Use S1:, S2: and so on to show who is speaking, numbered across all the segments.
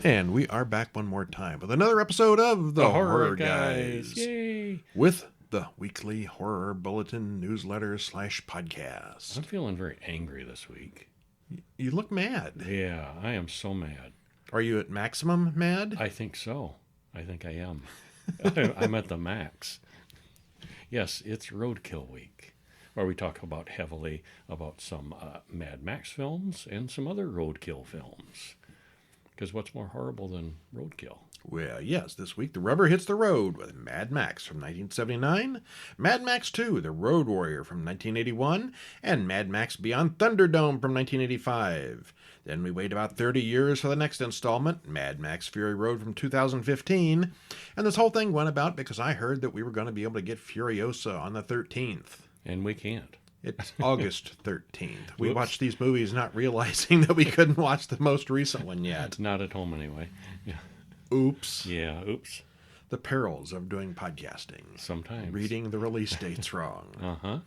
S1: And we are back one more time with another episode of The Horror Guys.
S2: Yay!
S1: With the weekly horror bulletin newsletter / podcast.
S2: I'm feeling very angry this week.
S1: You look mad.
S2: Yeah, I am so mad.
S1: Are you at maximum mad?
S2: I think so. I think I am. I'm at the max. Yes, it's Roadkill Week, where we talk heavily about some Mad Max films and some other roadkill films. Because what's more horrible than roadkill?
S1: Well, yes, this week the rubber hits the road with Mad Max from 1979, Mad Max 2, The Road Warrior from 1981, and Mad Max Beyond Thunderdome from 1985. Then we wait about 30 years for the next installment, Mad Max Fury Road from 2015, and this whole thing went about because I heard that we were going to be able to get Furiosa on the 13th.
S2: And we can't.
S1: It's August 13th. We
S2: Whoops.
S1: watched these movies not realizing that we couldn't watch the most recent one yet.
S2: Not at home anyway. Yeah.
S1: Oops.
S2: Yeah, oops.
S1: The perils of doing podcasting.
S2: Sometimes.
S1: Reading the release dates wrong.
S2: Uh-huh.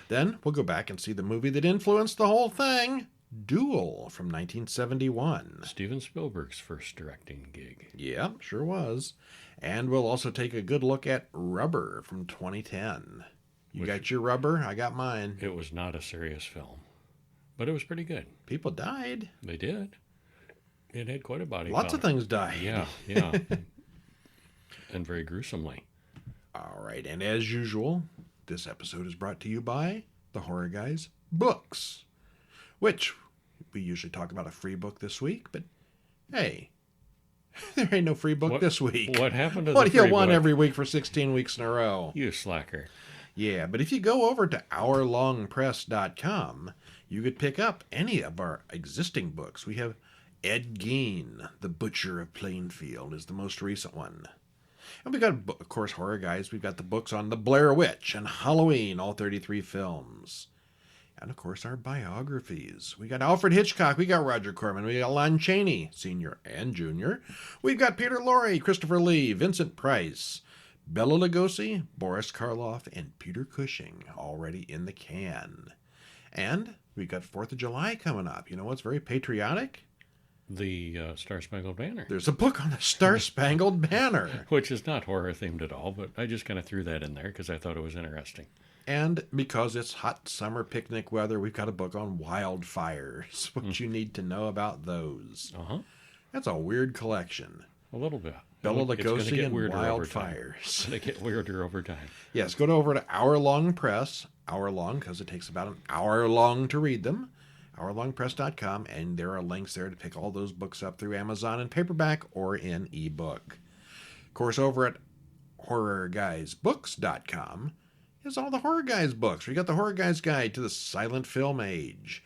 S1: Then we'll go back and see the movie that influenced the whole thing, Duel from 1971.
S2: Steven Spielberg's first directing gig.
S1: Yeah, sure was. And we'll also take a good look at Rubber from 2010. You got your rubber? I got mine.
S2: It was not a serious film, but it was pretty good.
S1: People died.
S2: They did. It had quite a body
S1: Lots
S2: count.
S1: of things died.
S2: Yeah. And very gruesomely.
S1: All right, and as usual, this episode is brought to you by the Horror Guys Books, which we usually talk about a free book this week, but hey, there ain't no free book this week.
S2: What happened to
S1: what
S2: the
S1: do you
S2: free
S1: want
S2: book?
S1: every week for 16 weeks in a row?
S2: You slacker.
S1: Yeah, but if you go over to OurLongPress.com, you could pick up any of our existing books. We have Ed Gein, The Butcher of Plainfield, is the most recent one. And we got, of course, Horror Guys. We've got the books on the Blair Witch and Halloween, all 33 films. And, of course, our biographies. We got Alfred Hitchcock. We got Roger Corman. We got Lon Chaney, Sr. and Jr. We've got Peter Lorre, Christopher Lee, Vincent Price, Bela Lugosi, Boris Karloff, and Peter Cushing already in the can. And we got 4th of July coming up. You know what's very patriotic?
S2: The Star-Spangled Banner.
S1: There's a book on the Star-Spangled Banner.
S2: Which is not horror-themed at all, but I just kind of threw that in there because I thought it was interesting.
S1: And because it's hot summer picnic weather, we've got a book on wildfires. What you need to know about those.
S2: Uh-huh.
S1: That's a weird collection.
S2: A little bit.
S1: Bela
S2: It's gonna
S1: Lugosi
S2: get
S1: and
S2: weirder over
S1: wildfires.
S2: It's going to get weirder over time.
S1: Yes, go over to Hour Long Press. Hour long because it takes about an hour long to read them. OurLongPress.com, and there are links there to pick all those books up through Amazon in paperback or in ebook. Of course, over at HorrorGuysBooks.com is all the Horror Guys books. We got the Horror Guys Guide to the Silent Film Age.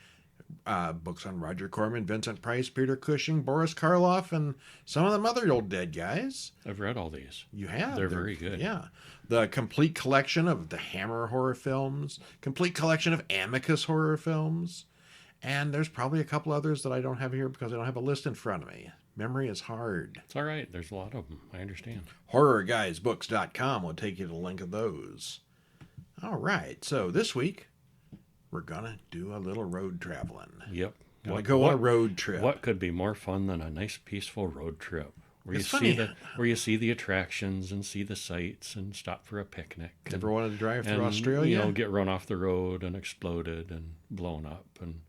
S1: Books on Roger Corman, Vincent Price, Peter Cushing, Boris Karloff, and some of them other old dead guys.
S2: I've read all these.
S1: You have?
S2: They're very good.
S1: Yeah. The complete collection of the Hammer horror films, complete collection of Amicus horror films, and there's probably a couple others that I don't have here because I don't have a list in front of me. Memory is hard.
S2: It's all right. There's a lot of them. I understand.
S1: HorrorGuysBooks.com will take you to the link of those. All right. So this week, we're going to do a little road traveling.
S2: Yep.
S1: Going to go on a road trip.
S2: What could be more fun than a nice, peaceful road trip? Where
S1: It's
S2: you
S1: funny.
S2: where you see the attractions and see the sights and stop for a picnic.
S1: Ever wanted to drive through
S2: and,
S1: Australia?
S2: You know, get run off the road and exploded and blown up and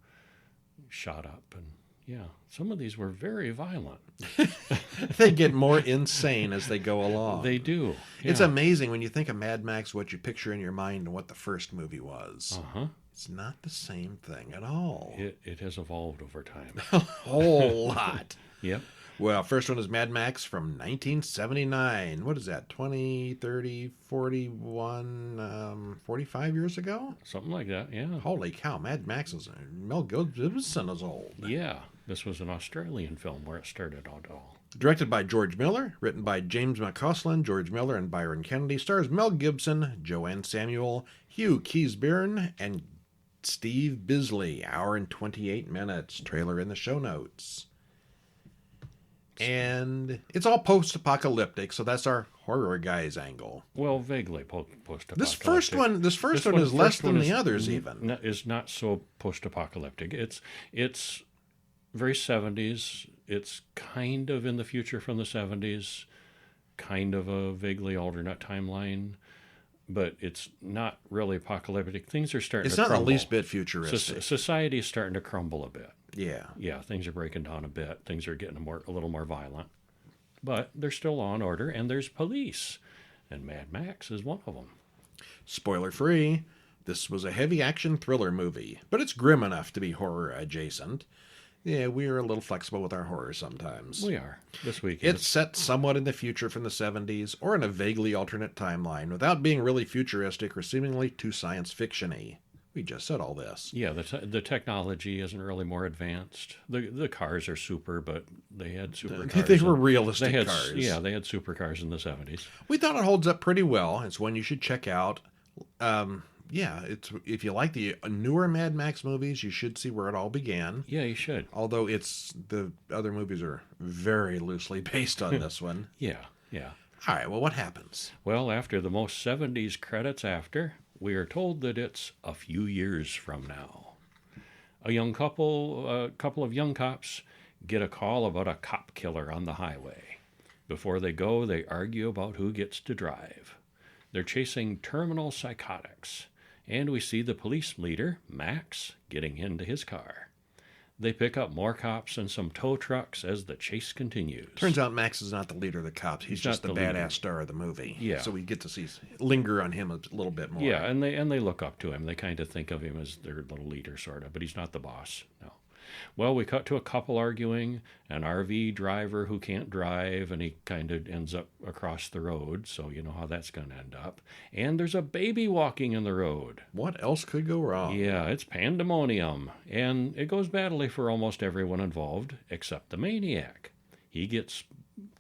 S2: shot up. And yeah, some of these were very violent.
S1: They get more insane as they go along.
S2: They do.
S1: It's
S2: yeah.
S1: amazing when you think of Mad Max, what you picture in your mind and what the first movie was.
S2: Uh-huh.
S1: It's not the same thing at all.
S2: It has evolved over time.
S1: A whole lot.
S2: Yep.
S1: Well, first one is Mad Max from 1979. What is that? 20, 30, 41, 45 years ago?
S2: Something like that, yeah.
S1: Holy cow, Mad Max is... Mel Gibson is old.
S2: Yeah. This was an Australian film where it started out all.
S1: Directed by George Miller, written by James McCausland, George Miller, and Byron Kennedy, stars Mel Gibson, Joanne Samuel, Hugh Keysbyrne, and Steve Bisley. Hour and 28 minutes. Trailer in the show notes. And it's all post-apocalyptic, so that's our Horror Guys angle.
S2: Well, vaguely post-apocalyptic.
S1: This first one is less than the others even.
S2: Is not so post-apocalyptic. It's very 70s. It's kind of in the future from the 70s, kind of a vaguely alternate timeline, but it's not really apocalyptic. Things are starting
S1: It's
S2: to
S1: not
S2: crumble.
S1: the least bit futuristic.
S2: Society is starting to crumble a bit.
S1: Yeah.
S2: Yeah, things are breaking down a bit. Things are getting a little more violent. But there's still law and order, and there's police. And Mad Max is one of them.
S1: Spoiler free, this was a heavy action thriller movie, but it's grim enough to be horror adjacent. Yeah, we are a little flexible with our horror sometimes.
S2: We are. This week.
S1: It's set somewhat in the future from the 70s, or in a vaguely alternate timeline, without being really futuristic or seemingly too science fiction-y. We just said all this.
S2: Yeah, the technology isn't really more advanced. The cars are super, but they had supercars.
S1: They were realistic cars.
S2: Yeah, they had supercars in the 70s.
S1: We thought it holds up pretty well. It's one you should check out. It's if you like the newer Mad Max movies, you should see where it all began.
S2: Yeah, you should.
S1: Although the other movies are very loosely based on this one.
S2: Yeah.
S1: All right, well, what happens?
S2: Well, after the most 70s credits we are told that it's a few years from now. A couple of young cops get a call about a cop killer on the highway. Before they go, they argue about who gets to drive. They're chasing terminal psychotics, and we see the police leader, Max, getting into his car. They pick up more cops and some tow trucks as the chase continues.
S1: Turns out Max is not the leader of the cops. He's just the badass
S2: leader.
S1: Star of the movie.
S2: Yeah.
S1: So we get to linger on him a little bit more.
S2: Yeah, and they look up to him. They kind of think of him as their little leader, sort of, but he's not the boss. No. Well, we cut to a couple arguing, an RV driver who can't drive, and he kind of ends up across the road, so you know how that's going to end up. And there's a baby walking in the road.
S1: What else could go wrong?
S2: Yeah, it's pandemonium, and it goes badly for almost everyone involved, except the maniac. He gets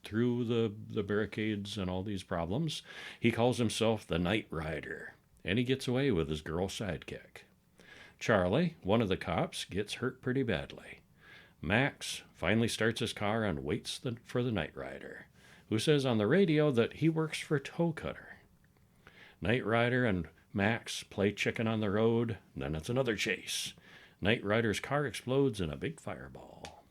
S2: through the barricades and all these problems. He calls himself the Night Rider, and he gets away with his girl sidekick. Charlie, one of the cops, gets hurt pretty badly. Max finally starts his car and waits for the Night Rider, who says on the radio that he works for Toe Cutter. Night Rider and Max play chicken on the road, then it's another chase. Night Rider's car explodes in a big fireball.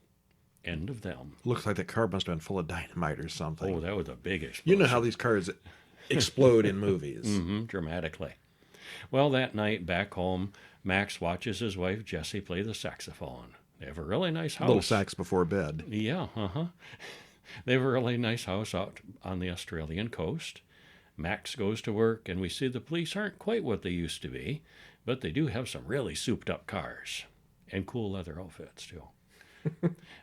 S2: End of them.
S1: Looks like the car must have been full of dynamite or something.
S2: Oh, that was a big explosion.
S1: You know how these cars explode in movies.
S2: Dramatically. Well, that night, back home, Max watches his wife, Jessie, play the saxophone. They have a really nice house.
S1: Little sax before bed.
S2: Yeah, They have a really nice house out on the Australian coast. Max goes to work, and we see the police aren't quite what they used to be, but they do have some really souped-up cars. And cool leather outfits, too.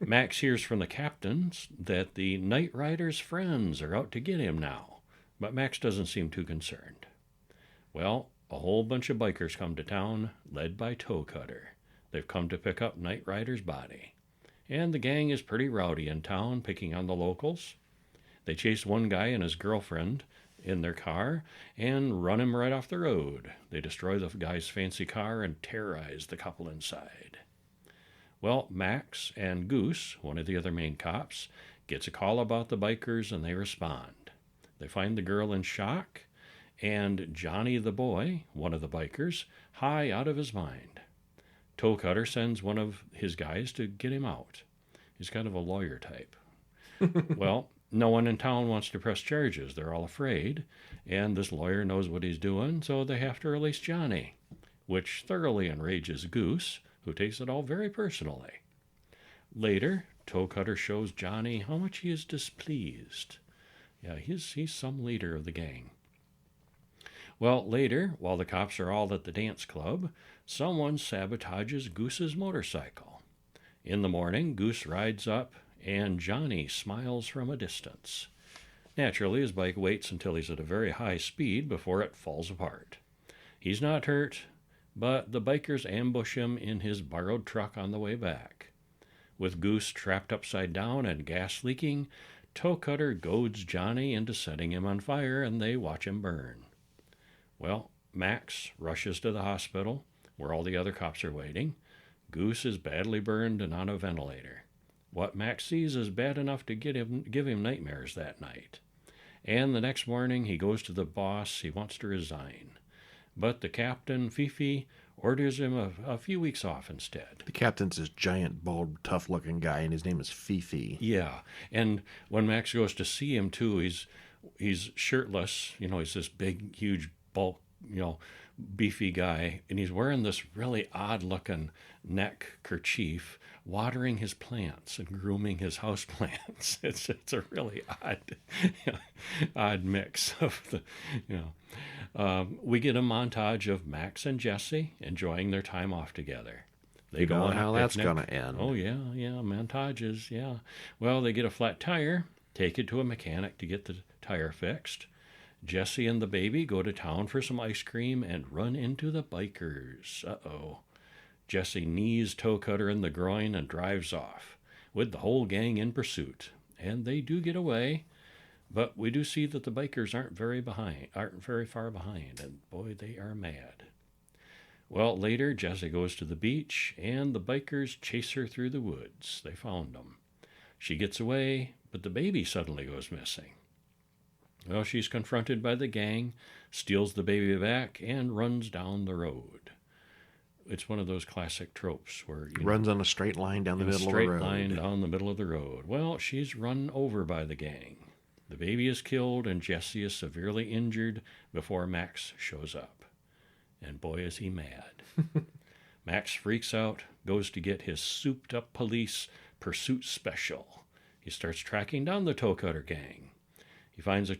S2: Max hears from the captains that the Night Rider's friends are out to get him now, but Max doesn't seem too concerned. Well, a whole bunch of bikers come to town, led by Toe Cutter. They've come to pick up Night Rider's body. And the gang is pretty rowdy in town, picking on the locals. They chase one guy and his girlfriend in their car and run him right off the road. They destroy the guy's fancy car and terrorize the couple inside. Well, Max and Goose, one of the other main cops, gets a call about the bikers and they respond. They find the girl in shock, and Johnny the boy, one of the bikers, high out of his mind. Toe Cutter sends one of his guys to get him out. He's kind of a lawyer type. Well, no one in town wants to press charges. They're all afraid, and this lawyer knows what he's doing, so they have to release Johnny, which thoroughly enrages Goose, who takes it all very personally. Later, Toe Cutter shows Johnny how much he is displeased. Yeah, he's some leader of the gang. Well, later, while the cops are all at the dance club, someone sabotages Goose's motorcycle. In the morning, Goose rides up, and Johnny smiles from a distance. Naturally, his bike waits until he's at a very high speed before it falls apart. He's not hurt, but the bikers ambush him in his borrowed truck on the way back. With Goose trapped upside down and gas leaking, Toe Cutter goads Johnny into setting him on fire, and they watch him burn. Well, Max rushes to the hospital, where all the other cops are waiting. Goose is badly burned and on a ventilator. What Max sees is bad enough to give him nightmares that night. And the next morning he goes to the boss. He wants to resign. But the captain, Fifi, orders him a few weeks off instead.
S1: The captain's this giant, bald, tough-looking guy, and his name is Fifi.
S2: Yeah, and when Max goes to see him too, he's shirtless. He's this big, huge, bulk, beefy guy, and he's wearing this really odd-looking neck kerchief, watering his plants and grooming his house plants. It's a really odd mix of we get a montage of Max and Jesse enjoying their time off together. They go on
S1: how that's going to end.
S2: Oh, yeah, montages, yeah. Well, they get a flat tire, take it to a mechanic to get the tire fixed. Jesse and the baby go to town for some ice cream and run into the bikers. Uh-oh. Jesse knees Toe Cutter in the groin and drives off, with the whole gang in pursuit. And they do get away, but we do see that the bikers aren't very far behind, and boy, they are mad. Well, later, Jesse goes to the beach, and the bikers chase her through the woods. They found them. She gets away, but the baby suddenly goes missing. Well, she's confronted by the gang, steals the baby back, and runs down the road. It's one of those classic tropes where
S1: runs on a straight line down the middle of the road.
S2: Straight line down the middle of the road. Well, she's run over by the gang. The baby is killed, and Jesse is severely injured before Max shows up. And boy, is he mad. Max freaks out, goes to get his souped-up police pursuit special. He starts tracking down the Toe Cutter gang. He finds a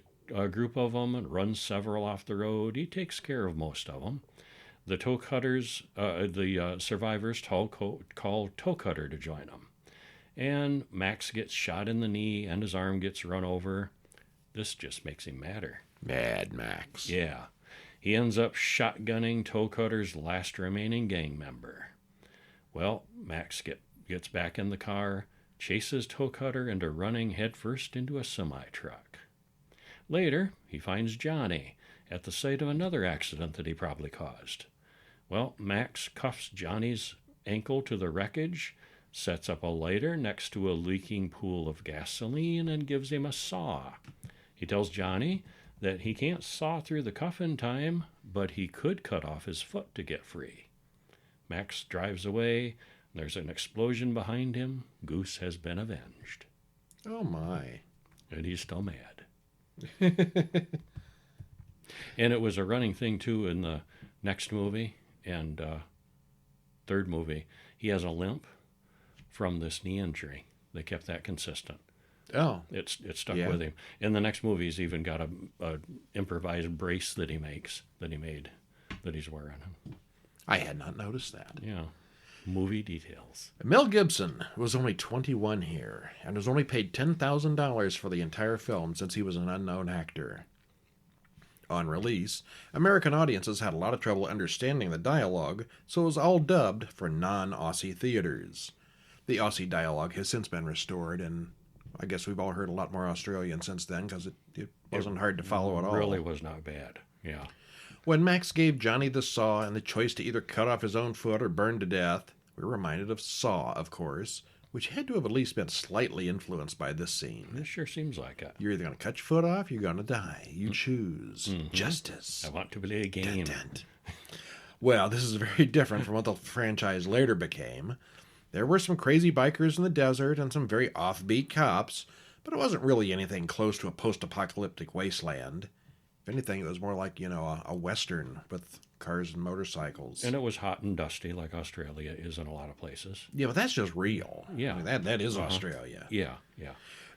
S2: group of them and runs several off the road. He takes care of most of them. The Toe Cutters, the survivors call Toe Cutter to join them. And Max gets shot in the knee and his arm gets run over. This just makes him madder.
S1: Mad Max.
S2: Yeah. He ends up shotgunning Toe Cutter's last remaining gang member. Well, Max gets back in the car, chases Toe Cutter into running headfirst into a semi-truck. Later, he finds Johnny at the site of another accident that he probably caused. Well, Max cuffs Johnny's ankle to the wreckage, sets up a lighter next to a leaking pool of gasoline, and gives him a saw. He tells Johnny that he can't saw through the cuff in time, but he could cut off his foot to get free. Max drives away. There's an explosion behind him. Goose has been avenged.
S1: Oh, my.
S2: And he's still mad. And it was a running thing, too, in the next movie and third movie. He has a limp from this knee injury. They kept that consistent.
S1: Oh.
S2: It stuck with him. In the next movie, he's even got a improvised brace that he made, that he's wearing.
S1: I had not noticed that.
S2: Yeah. Movie details.
S1: Mel Gibson was only 21 here and was only paid $10,000 for the entire film since he was an unknown actor. On release, American audiences had a lot of trouble understanding the dialogue, so it was all dubbed for non-Aussie theaters. The Aussie dialogue has since been restored, and I guess we've all heard a lot more Australian since then because it wasn't hard to follow at all.
S2: It really was not bad, yeah.
S1: When Max gave Johnny the saw and the choice to either cut off his own foot or burn to death, we were reminded of Saw, of course, which had to have at least been slightly influenced by this scene.
S2: This sure seems like it.
S1: You're either going to cut your foot off, you're going to die. You choose.
S2: Mm-hmm.
S1: Justice.
S2: I want to play a game.
S1: Dun, dun. Well, this is very different from what the franchise later became. There were some crazy bikers in the desert and some very offbeat cops, but it wasn't really anything close to a post-apocalyptic wasteland. If anything, it was more like, a Western with cars and motorcycles.
S2: And it was hot and dusty like Australia is in a lot of places.
S1: Yeah, but that's just real.
S2: Yeah.
S1: I mean, that is Australia.
S2: Yeah.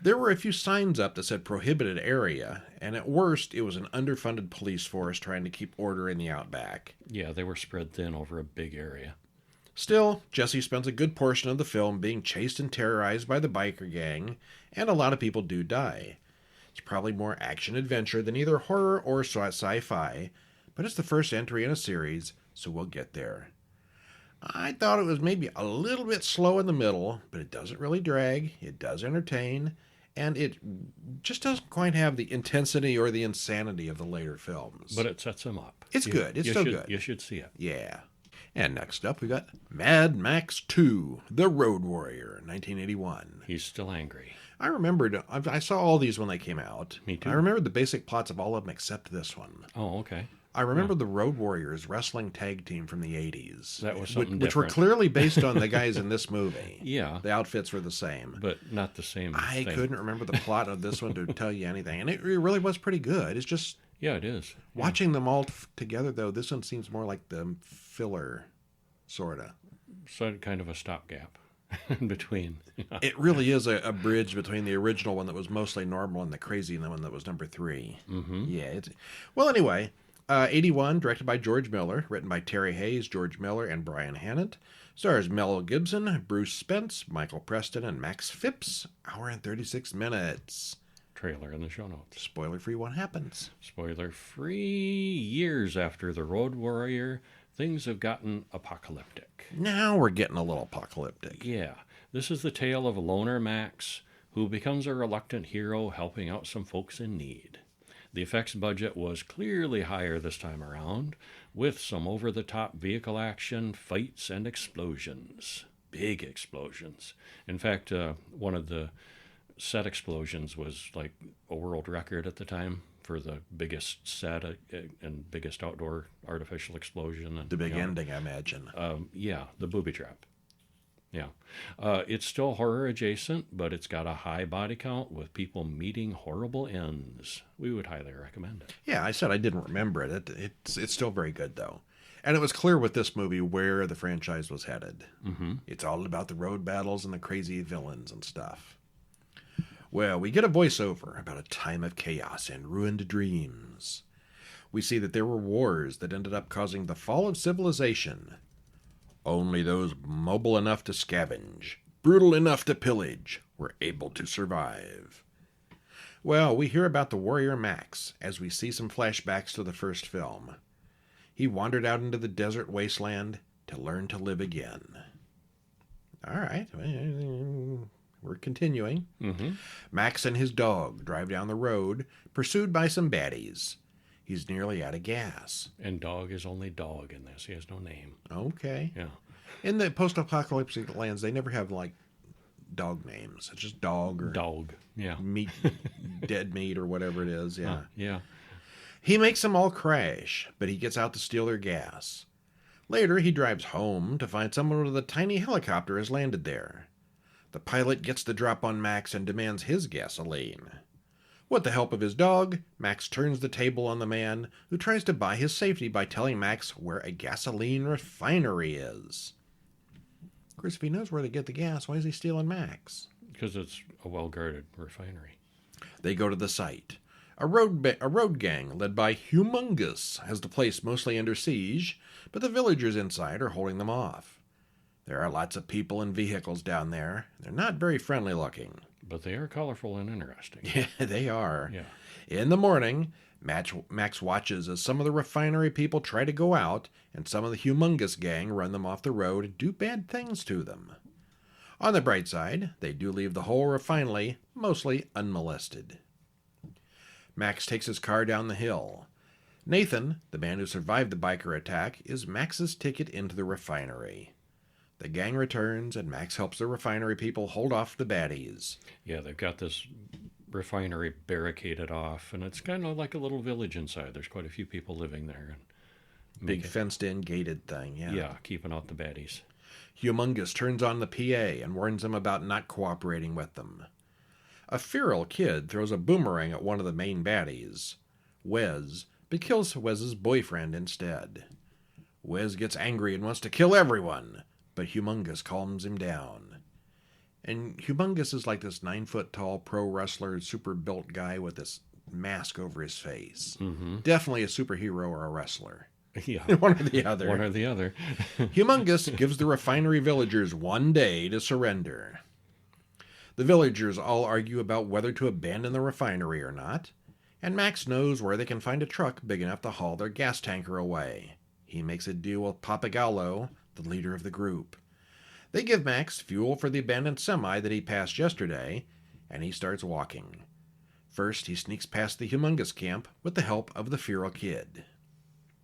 S1: There were a few signs up that said prohibited area, and at worst, it was an underfunded police force trying to keep order in the outback.
S2: Yeah, they were spread thin over a big area.
S1: Still, Jesse spends a good portion of the film being chased and terrorized by the biker gang, and a lot of people do die. It's probably more action-adventure than either horror or sci-fi, but it's the first entry in a series, so we'll get there. I thought it was maybe a little bit slow in the middle, but it doesn't really drag, it does entertain, and it just doesn't quite have the intensity or the insanity of the later films.
S2: But it sets them up.
S1: It's good. It's still good.
S2: You should see it.
S1: Yeah. And next up, we got Mad Max 2, The Road Warrior, 1981.
S2: He's still angry.
S1: I remembered, I saw all these when they came out.
S2: Me too.
S1: I remembered the basic plots of all of them except this one.
S2: Oh, okay.
S1: I remember the Road Warriors wrestling tag team from the 80s.
S2: That was something
S1: which were
S2: different.
S1: clearly based on the guys in this movie.
S2: Yeah.
S1: The outfits were the same.
S2: But not the same
S1: I
S2: thing.
S1: couldn't remember the plot of this one to tell you anything. And it really was pretty good. It's just
S2: Yeah, it is.
S1: watching them all together, though, this one seems more like the filler, sort of.
S2: So kind of a stopgap in between.
S1: It really is a bridge between the original one that was mostly normal and the crazy one that was number 3.
S2: Mm-hmm.
S1: Yeah. Well, anyway, 81, directed by George Miller, written by Terry Hayes, George Miller, and Brian Hannett. Stars Mel Gibson, Bruce Spence, Michael Preston, and Max Phipps. Hour and 36 minutes.
S2: Trailer in the show notes.
S1: Spoiler-free what happens.
S2: Spoiler-free. Years after the Road Warrior, things have gotten apocalyptic.
S1: Now we're getting a little apocalyptic.
S2: Yeah. This is the tale of a loner Max who becomes a reluctant hero helping out some folks in need. The effects budget was clearly higher this time around, with some over-the-top vehicle action, fights, and explosions. Big explosions. In fact, one of the set explosions was like a world record at the time for the biggest set and biggest outdoor artificial explosion. And,
S1: The big ending, I imagine.
S2: yeah, the booby trap. Yeah. It's still horror adjacent, but it's got a high body count with people meeting horrible ends. We would highly recommend it.
S1: Yeah, I said I didn't remember it. It's still very good, though. And it was clear with this movie where the franchise was headed.
S2: Mm-hmm.
S1: It's all about the road battles and the crazy villains and stuff. Well, we get a voiceover about a time of chaos and ruined dreams. We see that there were wars that ended up causing the fall of civilization. Only those mobile enough to scavenge, brutal enough to pillage, were able to survive. Well, we hear about the warrior Max as we see some flashbacks to the first film. He wandered out into the desert wasteland to learn to live again. All right, we're continuing.
S2: Mm-hmm.
S1: Max and his dog drive down the road, pursued by some baddies. He's nearly out of gas.
S2: And dog is only dog in this. He has no name.
S1: Okay.
S2: Yeah.
S1: In the post-apocalyptic lands, they never have, like, dog names. It's just dog or
S2: Dog. Yeah.
S1: meat, dead meat or whatever it is. Yeah.
S2: Yeah.
S1: He makes them all crash, but he gets out to steal their gas. Later, he drives home to find someone with a tiny helicopter has landed there. The pilot gets the drop on Max and demands his gasoline. With the help of his dog, Max turns the table on the man, who tries to buy his safety by telling Max where a gasoline refinery is. Of course, if he knows where to get the gas, why is he stealing Max?
S2: Because it's a well-guarded refinery.
S1: They go to the site. A road gang led by Humongous has the place mostly under siege, but the villagers inside are holding them off. There are lots of people and vehicles down there. They're not very friendly looking.
S2: But they are colorful and interesting.
S1: Yeah, they are.
S2: Yeah.
S1: In the morning, Max watches as some of the refinery people try to go out, and some of the Humongous gang run them off the road and do bad things to them. On the bright side, they do leave the whole refinery mostly unmolested. Max takes his car down the hill. Nathan, the man who survived the biker attack, is Max's ticket into the refinery. The gang returns, and Max helps the refinery people hold off the baddies.
S2: Yeah, they've got this refinery barricaded off, and it's kind of like a little village inside. There's quite a few people living there. And
S1: Big fenced-in, gated thing, yeah.
S2: Yeah, keeping out the baddies.
S1: Humongous turns on the PA and warns them about not cooperating with them. A feral kid throws a boomerang at one of the main baddies, Wes, but kills Wes's boyfriend instead. Wes gets angry and wants to kill everyone, but Humongous calms him down. And Humongous is like this 9-foot-tall pro wrestler, super built guy with this mask over his face.
S2: Mm-hmm.
S1: Definitely a superhero or a wrestler.
S2: Yeah.
S1: One or the other.
S2: One or the other.
S1: Humongous gives the refinery villagers 1 day to surrender. The villagers all argue about whether to abandon the refinery or not, and Max knows where they can find a truck big enough to haul their gas tanker away. He makes a deal with Papagallo, the leader of the group. They give Max fuel for the abandoned semi that he passed yesterday, and he starts walking. First, he sneaks past the Humongous camp with the help of the feral kid.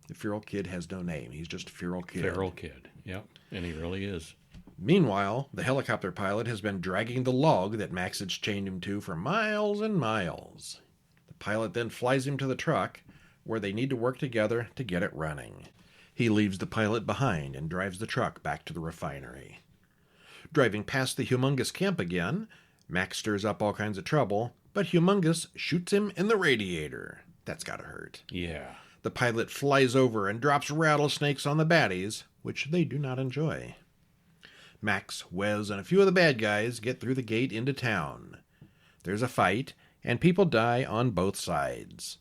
S1: The feral kid has no name. He's just a feral kid.
S2: Feral kid. Yep. And he really is.
S1: Meanwhile, the helicopter pilot has been dragging the log that Max had chained him to for miles and miles. The pilot then flies him to the truck, where they need to work together to get it running. He leaves the pilot behind and drives the truck back to the refinery. Driving past the Humongous camp again, Max stirs up all kinds of trouble, but Humongous shoots him in the radiator. That's gotta hurt.
S2: Yeah.
S1: The pilot flies over and drops rattlesnakes on the baddies, which they do not enjoy. Max, Wes, and a few of the bad guys get through the gate into town. There's a fight, and people die on both sides.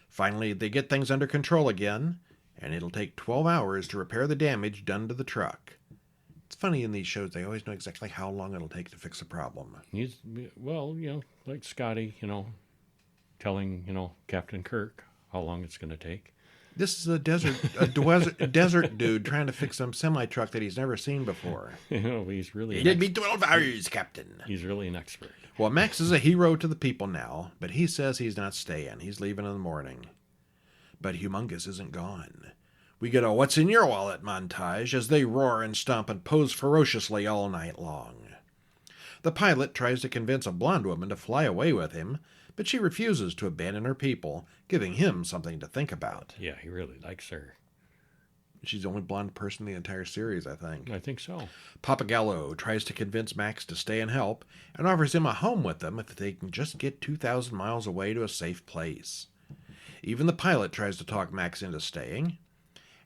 S1: Finally, they get things under control again, and it'll take 12 hours to repair the damage done to the truck. It's funny in these shows, they always know exactly how long it'll take to fix a problem.
S2: Well, like Scotty, telling, Captain Kirk how long it's going to take.
S1: This is a desert dude trying to fix some semi-truck that he's never seen before.
S2: He's really...
S1: It did me 12 hours, Captain.
S2: He's really an expert.
S1: Well, Max is a hero to the people now, but he says he's not staying. He's leaving in the morning. But Humongous isn't gone. We get a "What's in your wallet" montage as they roar and stomp and pose ferociously all night long. The pilot tries to convince a blonde woman to fly away with him, but she refuses to abandon her people, giving him something to think about.
S2: Yeah, he really likes her.
S1: She's the only blonde person in the entire series, I think.
S2: I think so.
S1: Papagallo tries to convince Max to stay and help, and offers him a home with them if they can just get 2,000 miles away to a safe place. Even the pilot tries to talk Max into staying,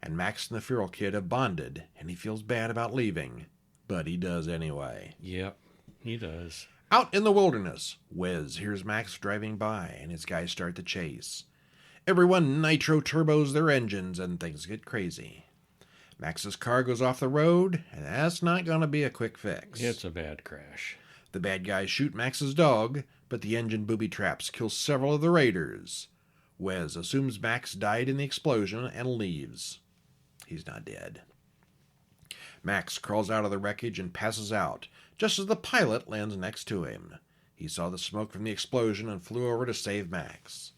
S1: and Max and the Feral Kid have bonded, and he feels bad about leaving, but he does anyway.
S2: Yep, he does.
S1: Out in the wilderness, Wes hears Max driving by, and his guys start the chase. Everyone nitro-turbos their engines, and things get crazy. Max's car goes off the road, and that's not going to be a quick fix.
S2: It's a bad crash.
S1: The bad guys shoot Max's dog, but the engine booby traps kill several of the raiders. Wes assumes Max died in the explosion and leaves. He's not dead. Max crawls out of the wreckage and passes out, just as the pilot lands next to him. He saw the smoke from the explosion and flew over to save Max.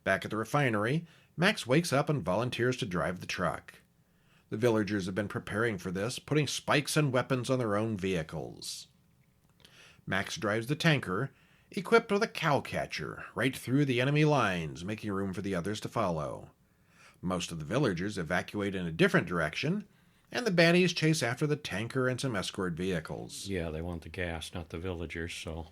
S1: Back at the refinery, Max wakes up and volunteers to drive the truck. The villagers have been preparing for this, putting spikes and weapons on their own vehicles. Max drives the tanker, equipped with a cow catcher, right through the enemy lines, making room for the others to follow. Most of the villagers evacuate in a different direction, and the baddies chase after the tanker and some escort vehicles.
S2: Yeah, they want the gas, not the villagers, so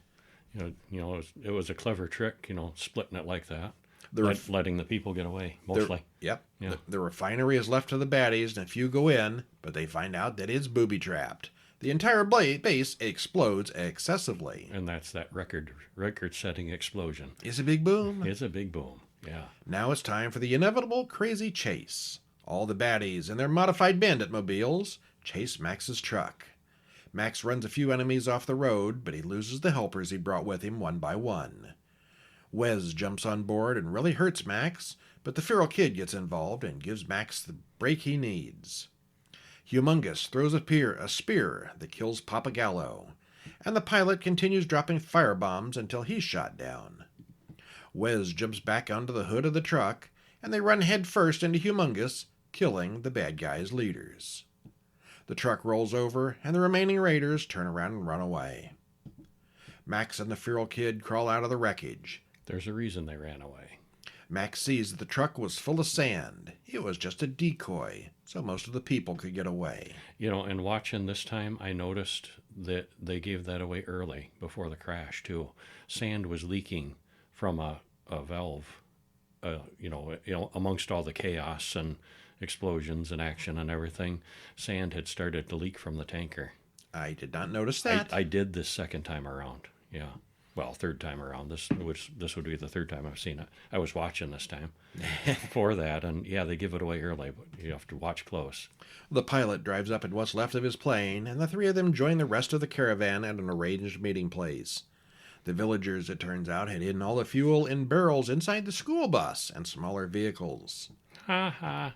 S2: it was a clever trick, splitting it like that. Letting the people get away, mostly.
S1: Yep.
S2: Yeah.
S1: The refinery is left to the baddies, and a few go in, but they find out that it's booby-trapped. The entire base explodes excessively.
S2: And that's that record-setting explosion.
S1: It's a big boom.
S2: It's a big boom, yeah.
S1: Now it's time for the inevitable crazy chase. All the baddies and their modified bandit mobiles chase Max's truck. Max runs a few enemies off the road, but he loses the helpers he brought with him one by one. Wes jumps on board and really hurts Max, but the Feral Kid gets involved and gives Max the break he needs. Humongous throws a spear that kills Papagallo, and the pilot continues dropping firebombs until he's shot down. Wes jumps back onto the hood of the truck, and they run headfirst into Humongous, killing the bad guys' leaders. The truck rolls over, and the remaining raiders turn around and run away. Max and the Feral Kid crawl out of the wreckage.
S2: There's a reason they ran away.
S1: Max sees that the truck was full of sand. It was just a decoy, so most of the people could get away.
S2: And watching this time, I noticed that they gave that away early, before the crash, too. Sand was leaking from a valve, amongst all the chaos and explosions and action and everything. Sand had started to leak from the tanker.
S1: I did not notice that.
S2: I did this second time around, yeah. Well, third time around. This would be the third time I've seen it. I was watching this time for that, and yeah, they give it away early, but you have to watch close.
S1: The pilot drives up in what's left of his plane, and the three of them join the rest of the caravan at an arranged meeting place. The villagers, it turns out, had hidden all the fuel in barrels inside the school bus and smaller vehicles.
S2: Ha ha.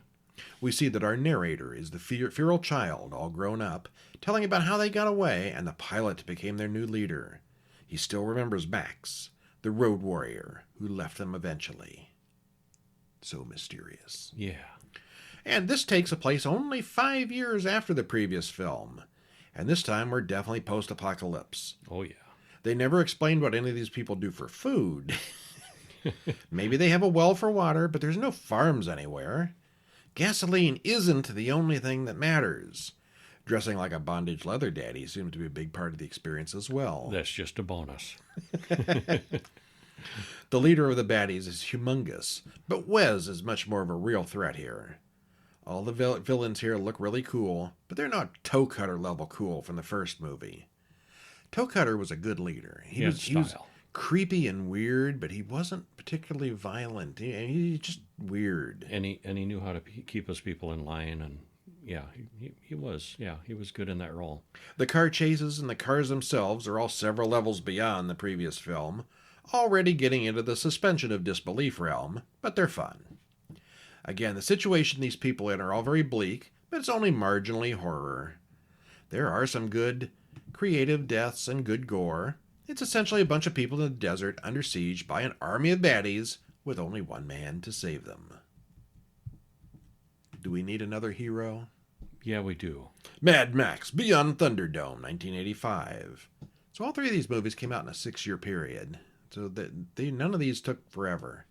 S1: We see that our narrator is the feral child, all grown up, telling about how they got away, and the pilot became their new leader. He still remembers Max, the road warrior who left them eventually. So mysterious.
S2: Yeah.
S1: And this takes place only 5 years after the previous film. And this time we're definitely post-apocalypse.
S2: Oh, yeah.
S1: They never explained what any of these people do for food. Maybe they have a well for water, but there's no farms anywhere. Gasoline isn't the only thing that matters. Dressing like a bondage leather daddy seems to be a big part of the experience as well.
S2: That's just a bonus.
S1: The leader of the baddies is humongous, but Wes is much more of a real threat here. All the villains here look really cool, but they're not Toe Cutter level cool from the first movie. Toe Cutter was a good leader. He was creepy and weird, but he wasn't particularly violent. He's just weird.
S2: And he knew how to keep his people in line, and yeah, he was good in that role.
S1: The car chases and the cars themselves are all several levels beyond the previous film, already getting into the suspension of disbelief realm, but they're fun. Again, the situation these people in are all very bleak, but it's only marginally horror. There are some good, creative deaths and good gore. It's essentially a bunch of people in the desert under siege by an army of baddies with only one man to save them. Do we need another hero?
S2: Yeah, we do.
S1: Mad Max Beyond Thunderdome, 1985. So all three of these movies came out in a 6-year period. So none of these took forever.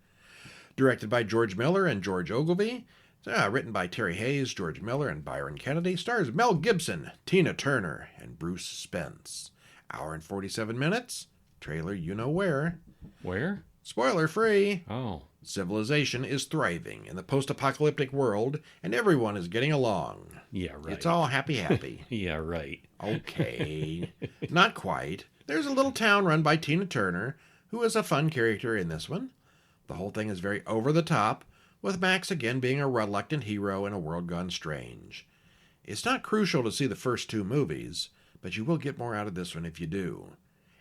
S1: Directed by George Miller and George Ogilvy. Written by Terry Hayes, George Miller, and Byron Kennedy. Stars Mel Gibson, Tina Turner, and Bruce Spence. Hour and 47 minutes. Trailer you know where.
S2: Where?
S1: Spoiler free.
S2: Oh.
S1: Civilization is thriving in the post-apocalyptic world, and everyone is getting along.
S2: Yeah, right.
S1: It's all happy.
S2: Yeah, right.
S1: Okay. Not quite. There's a little town run by Tina Turner, who is a fun character in this one. The whole thing is very over the top, with Max again being a reluctant hero in a world gone strange. It's not crucial to see the first two movies, but you will get more out of this one if you do.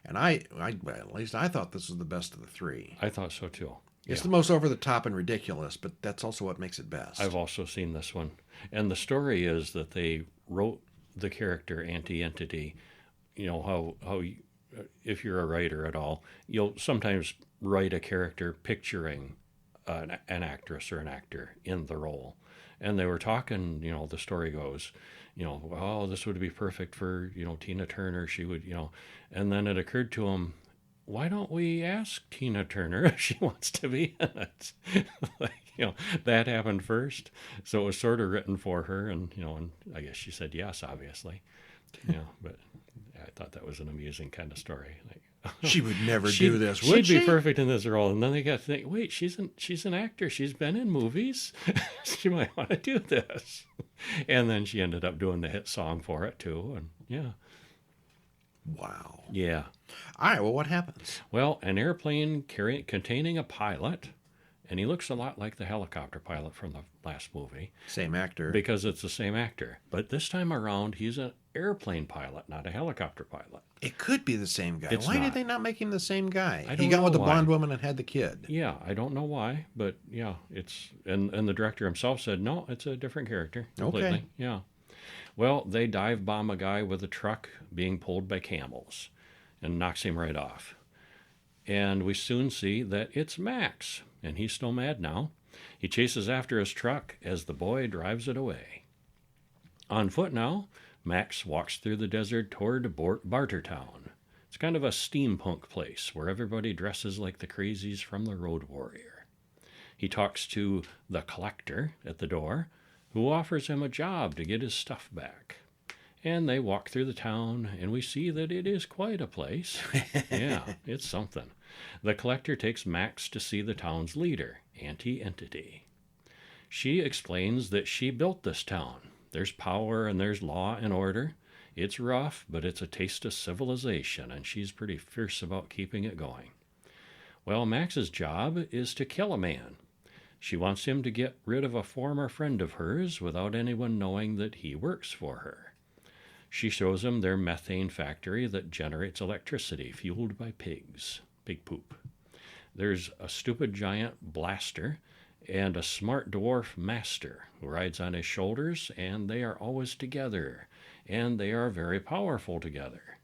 S1: And at least I thought this was the best of the three.
S2: I thought so too.
S1: It's the most over the top and ridiculous, but that's also what makes it best.
S2: I've also seen this one. And the story is that they wrote the character Anti-Entity. You know, how if you're a writer at all, you'll sometimes write a character picturing an actress or an actor in the role. And they were talking, the story goes, oh, this would be perfect for, Tina Turner. She would, and then it occurred to them, why don't we ask Tina Turner if she wants to be in it? That happened first. So it was sort of written for her. And I guess she said yes, obviously. But I thought that was an amusing kind of story.
S1: She would never do this, would she?
S2: She'd be perfect in this role. And then they got to think, wait, she's an actor. She's been in movies. She might want to do this. And then she ended up doing the hit song for it, too. And yeah.
S1: Wow.
S2: Yeah.
S1: All right, well, what happens?
S2: Well, an airplane containing a pilot, and he looks a lot like the helicopter pilot from the last movie.
S1: Same actor.
S2: Because it's the same actor. But this time around, he's an airplane pilot, not a helicopter pilot.
S1: It could be the same guy. Why did they not make him the same guy?
S2: I don't
S1: he got
S2: know
S1: with the
S2: why.
S1: blonde woman and had the kid.
S2: Yeah, I don't know why, but yeah, it's and the director himself said no, it's a different character completely.
S1: Okay.
S2: Yeah. Well, they dive bomb a guy with a truck being pulled by camels and knocks him right off. And we soon see that it's Max, and he's still mad now. He chases after his truck as the boy drives it away. On foot now, Max walks through the desert toward Bartertown. It's kind of a steampunk place where everybody dresses like the crazies from the Road Warrior. He talks to the collector at the door, who offers him a job to get his stuff back. And they walk through the town, and we see that it is quite a place. Yeah, it's something. The collector takes Max to see the town's leader, Anti-Entity. She explains that she built this town. There's power and there's law and order. It's rough, but it's a taste of civilization, and she's pretty fierce about keeping it going. Well, Max's job is to kill a man. She wants him to get rid of a former friend of hers without anyone knowing that he works for her. She shows him their methane factory that generates electricity fueled by pigs. Pig poop. There's a stupid giant blaster and a smart dwarf master who rides on his shoulders, and they are always together, and they are very powerful together.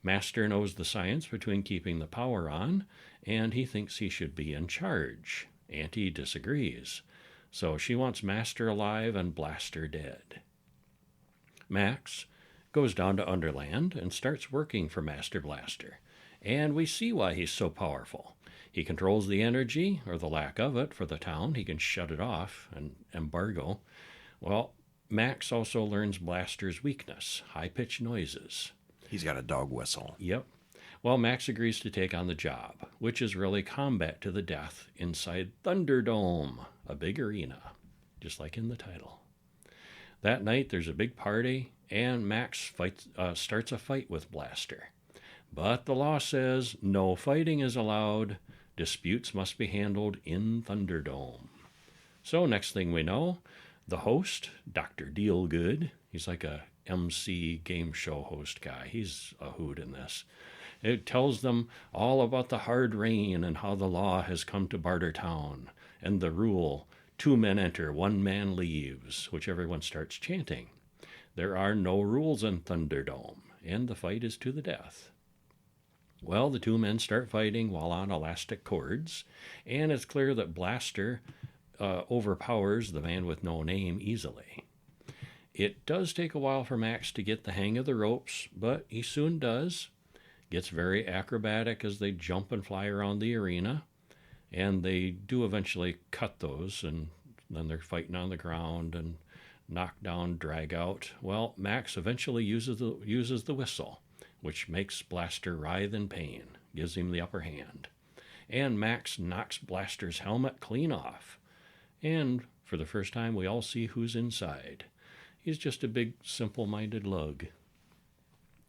S2: Master knows the science between keeping the power on, and he thinks he should be in charge. Auntie disagrees, so she wants Master alive and Blaster dead. Max goes down to Underland and starts working for Master Blaster, And we see why he's so powerful. He controls the energy, or the lack of it, for the town. He can shut it off and embargo. Well, Max also learns Blaster's weakness, high-pitched noises.
S1: He's got a dog whistle.
S2: Yep. Well, Max agrees to take on the job, which is really combat to the death inside Thunderdome, a big arena, just like in the title. That night, there's a big party, and Max starts a fight with Blaster. But the law says no fighting is allowed. Disputes must be handled in Thunderdome. So next thing we know, the host, Dr. Dealgood, he's like a MC game show host guy. He's a hoot in this. It tells them all about the hard rain and how the law has come to Bartertown, and the rule, 2 men enter, 1 man leaves, which everyone starts chanting. There are no rules in Thunderdome, and the fight is to the death. Well, the 2 men start fighting while on elastic cords, and it's clear that Blaster overpowers the man with no name easily. It does take a while for Max to get the hang of the ropes, but he soon does. Gets very acrobatic as they jump and fly around the arena, and they do eventually cut those, and then they're fighting on the ground and knock down, drag out. Well, Max eventually uses the whistle, which makes Blaster writhe in pain, gives him the upper hand. And Max knocks Blaster's helmet clean off. And for the first time, we all see who's inside. He's just a big, simple-minded lug.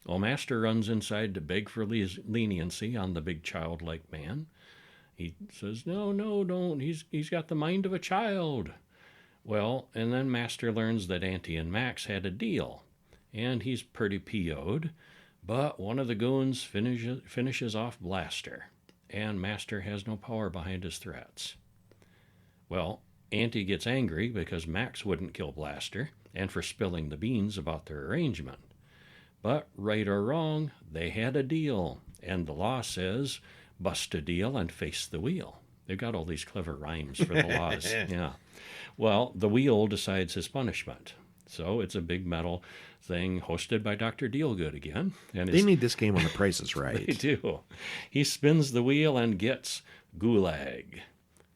S2: Well, Master runs inside to beg for leniency on the big childlike man. He says, no, don't. He's got the mind of a child. Well, and then Master learns that Auntie and Max had a deal, and he's pretty PO'd, but one of the goons finishes off Blaster, and Master has no power behind his threats. Well, Auntie gets angry because Max wouldn't kill Blaster, and for spilling the beans about their arrangement. But, right or wrong, they had a deal, and the law says, bust a deal and face the wheel. They've got all these clever rhymes for the laws. Yeah. Well, the wheel decides his punishment. So it's a big metal thing hosted by Dr. Dealgood again. And
S1: they need this game on The Price is Right.
S2: They do. He spins the wheel and gets gulag.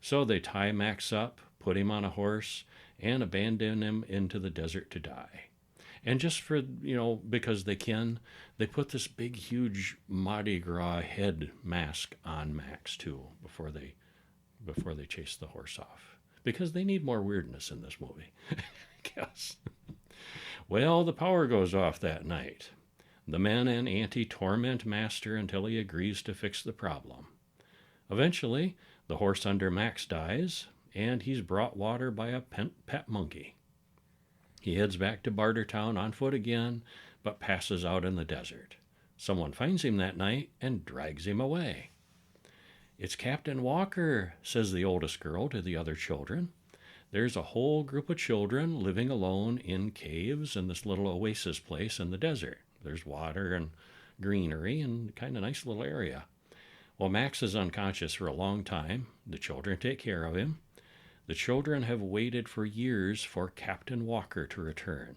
S2: So they tie Max up, put him on a horse, and abandon him into the desert to die. And just for, because they can, they put this big, huge Mardi Gras head mask on Max, too, before they chase the horse off. Because they need more weirdness in this movie, I guess. Well, the power goes off that night. The men and Auntie torment Master until he agrees to fix the problem. Eventually, the horse under Max dies, and he's brought water by a pet monkey. He heads back to Bartertown on foot again, but passes out in the desert. Someone finds him that night and drags him away. It's Captain Walker, says the oldest girl to the other children. There's a whole group of children living alone in caves in this little oasis place in the desert. There's water and greenery and kind of nice little area. Well, Max is unconscious for a long time. The children take care of him. The children have waited for years for Captain Walker to return,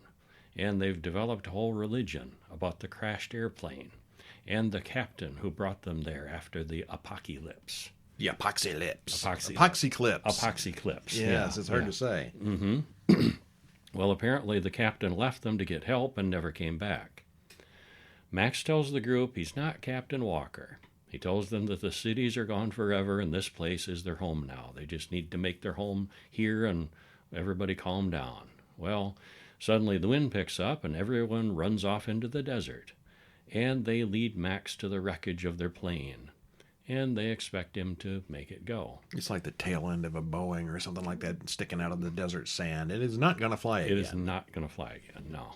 S2: and they've developed a whole religion about the crashed airplane and the captain who brought them there after the apocalypse.
S1: The apocalypse.
S2: Apocalypse.
S1: Yes, it's hard to say.
S2: Mm-hmm. Well, apparently the captain left them to get help and never came back. Max tells the group he's not Captain Walker. He tells them that the cities are gone forever and this place is their home now. They just need to make their home here and everybody calm down. Well, suddenly the wind picks up and everyone runs off into the desert. And they lead Max to the wreckage of their plane. And they expect him to make it go.
S1: It's like the tail end of a Boeing or something like that sticking out of the desert sand. It is not going to fly again.
S2: It is not going to fly again, no.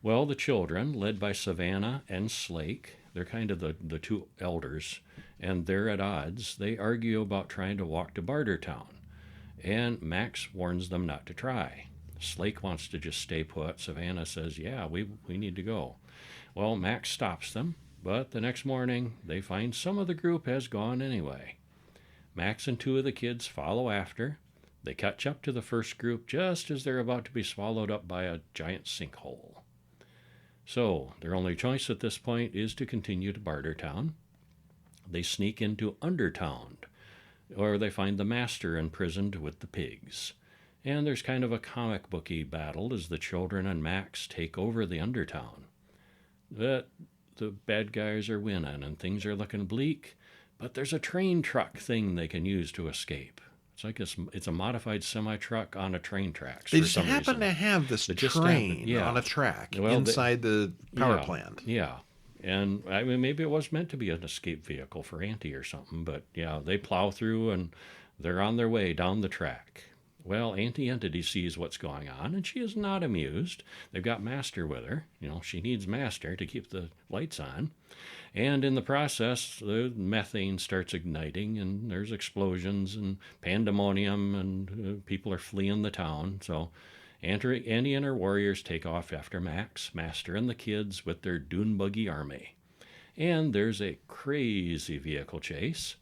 S2: Well, the children, led by Savannah and Slake, they're kind of the 2 elders, and they're at odds. They argue about trying to walk to Bartertown, and Max warns them not to try. Slake wants to just stay put. Savannah says, yeah, we need to go. Well, Max stops them, but the next morning they find some of the group has gone anyway. Max and 2 of the kids follow after. They catch up to the first group just as they're about to be swallowed up by a giant sinkhole. So, their only choice at this point is to continue to Bartertown. They sneak into Undertown, where they find the master imprisoned with the pigs. And there's kind of a comic booky battle as the children and Max take over the Undertown. But the bad guys are winning and things are looking bleak, but there's a train truck thing they can use to escape. It's a modified semi-truck on a train tracks.
S1: They
S2: for
S1: just
S2: some
S1: happen
S2: reason.
S1: to have this
S2: They just
S1: train
S2: happen, yeah.
S1: on a track
S2: Well,
S1: inside the power plant.
S2: Yeah. And I mean, maybe it was meant to be an escape vehicle for Auntie or something, but yeah, they plow through and they're on their way down the track. Well, Auntie Entity sees what's going on, and she is not amused. They've got Master with her. You know, she needs Master to keep the lights on. And in the process, the methane starts igniting, and there's explosions and pandemonium, and people are fleeing the town. So Annie and her warriors take off after Max, Master, and the kids with their dune buggy army. And there's a crazy vehicle chase.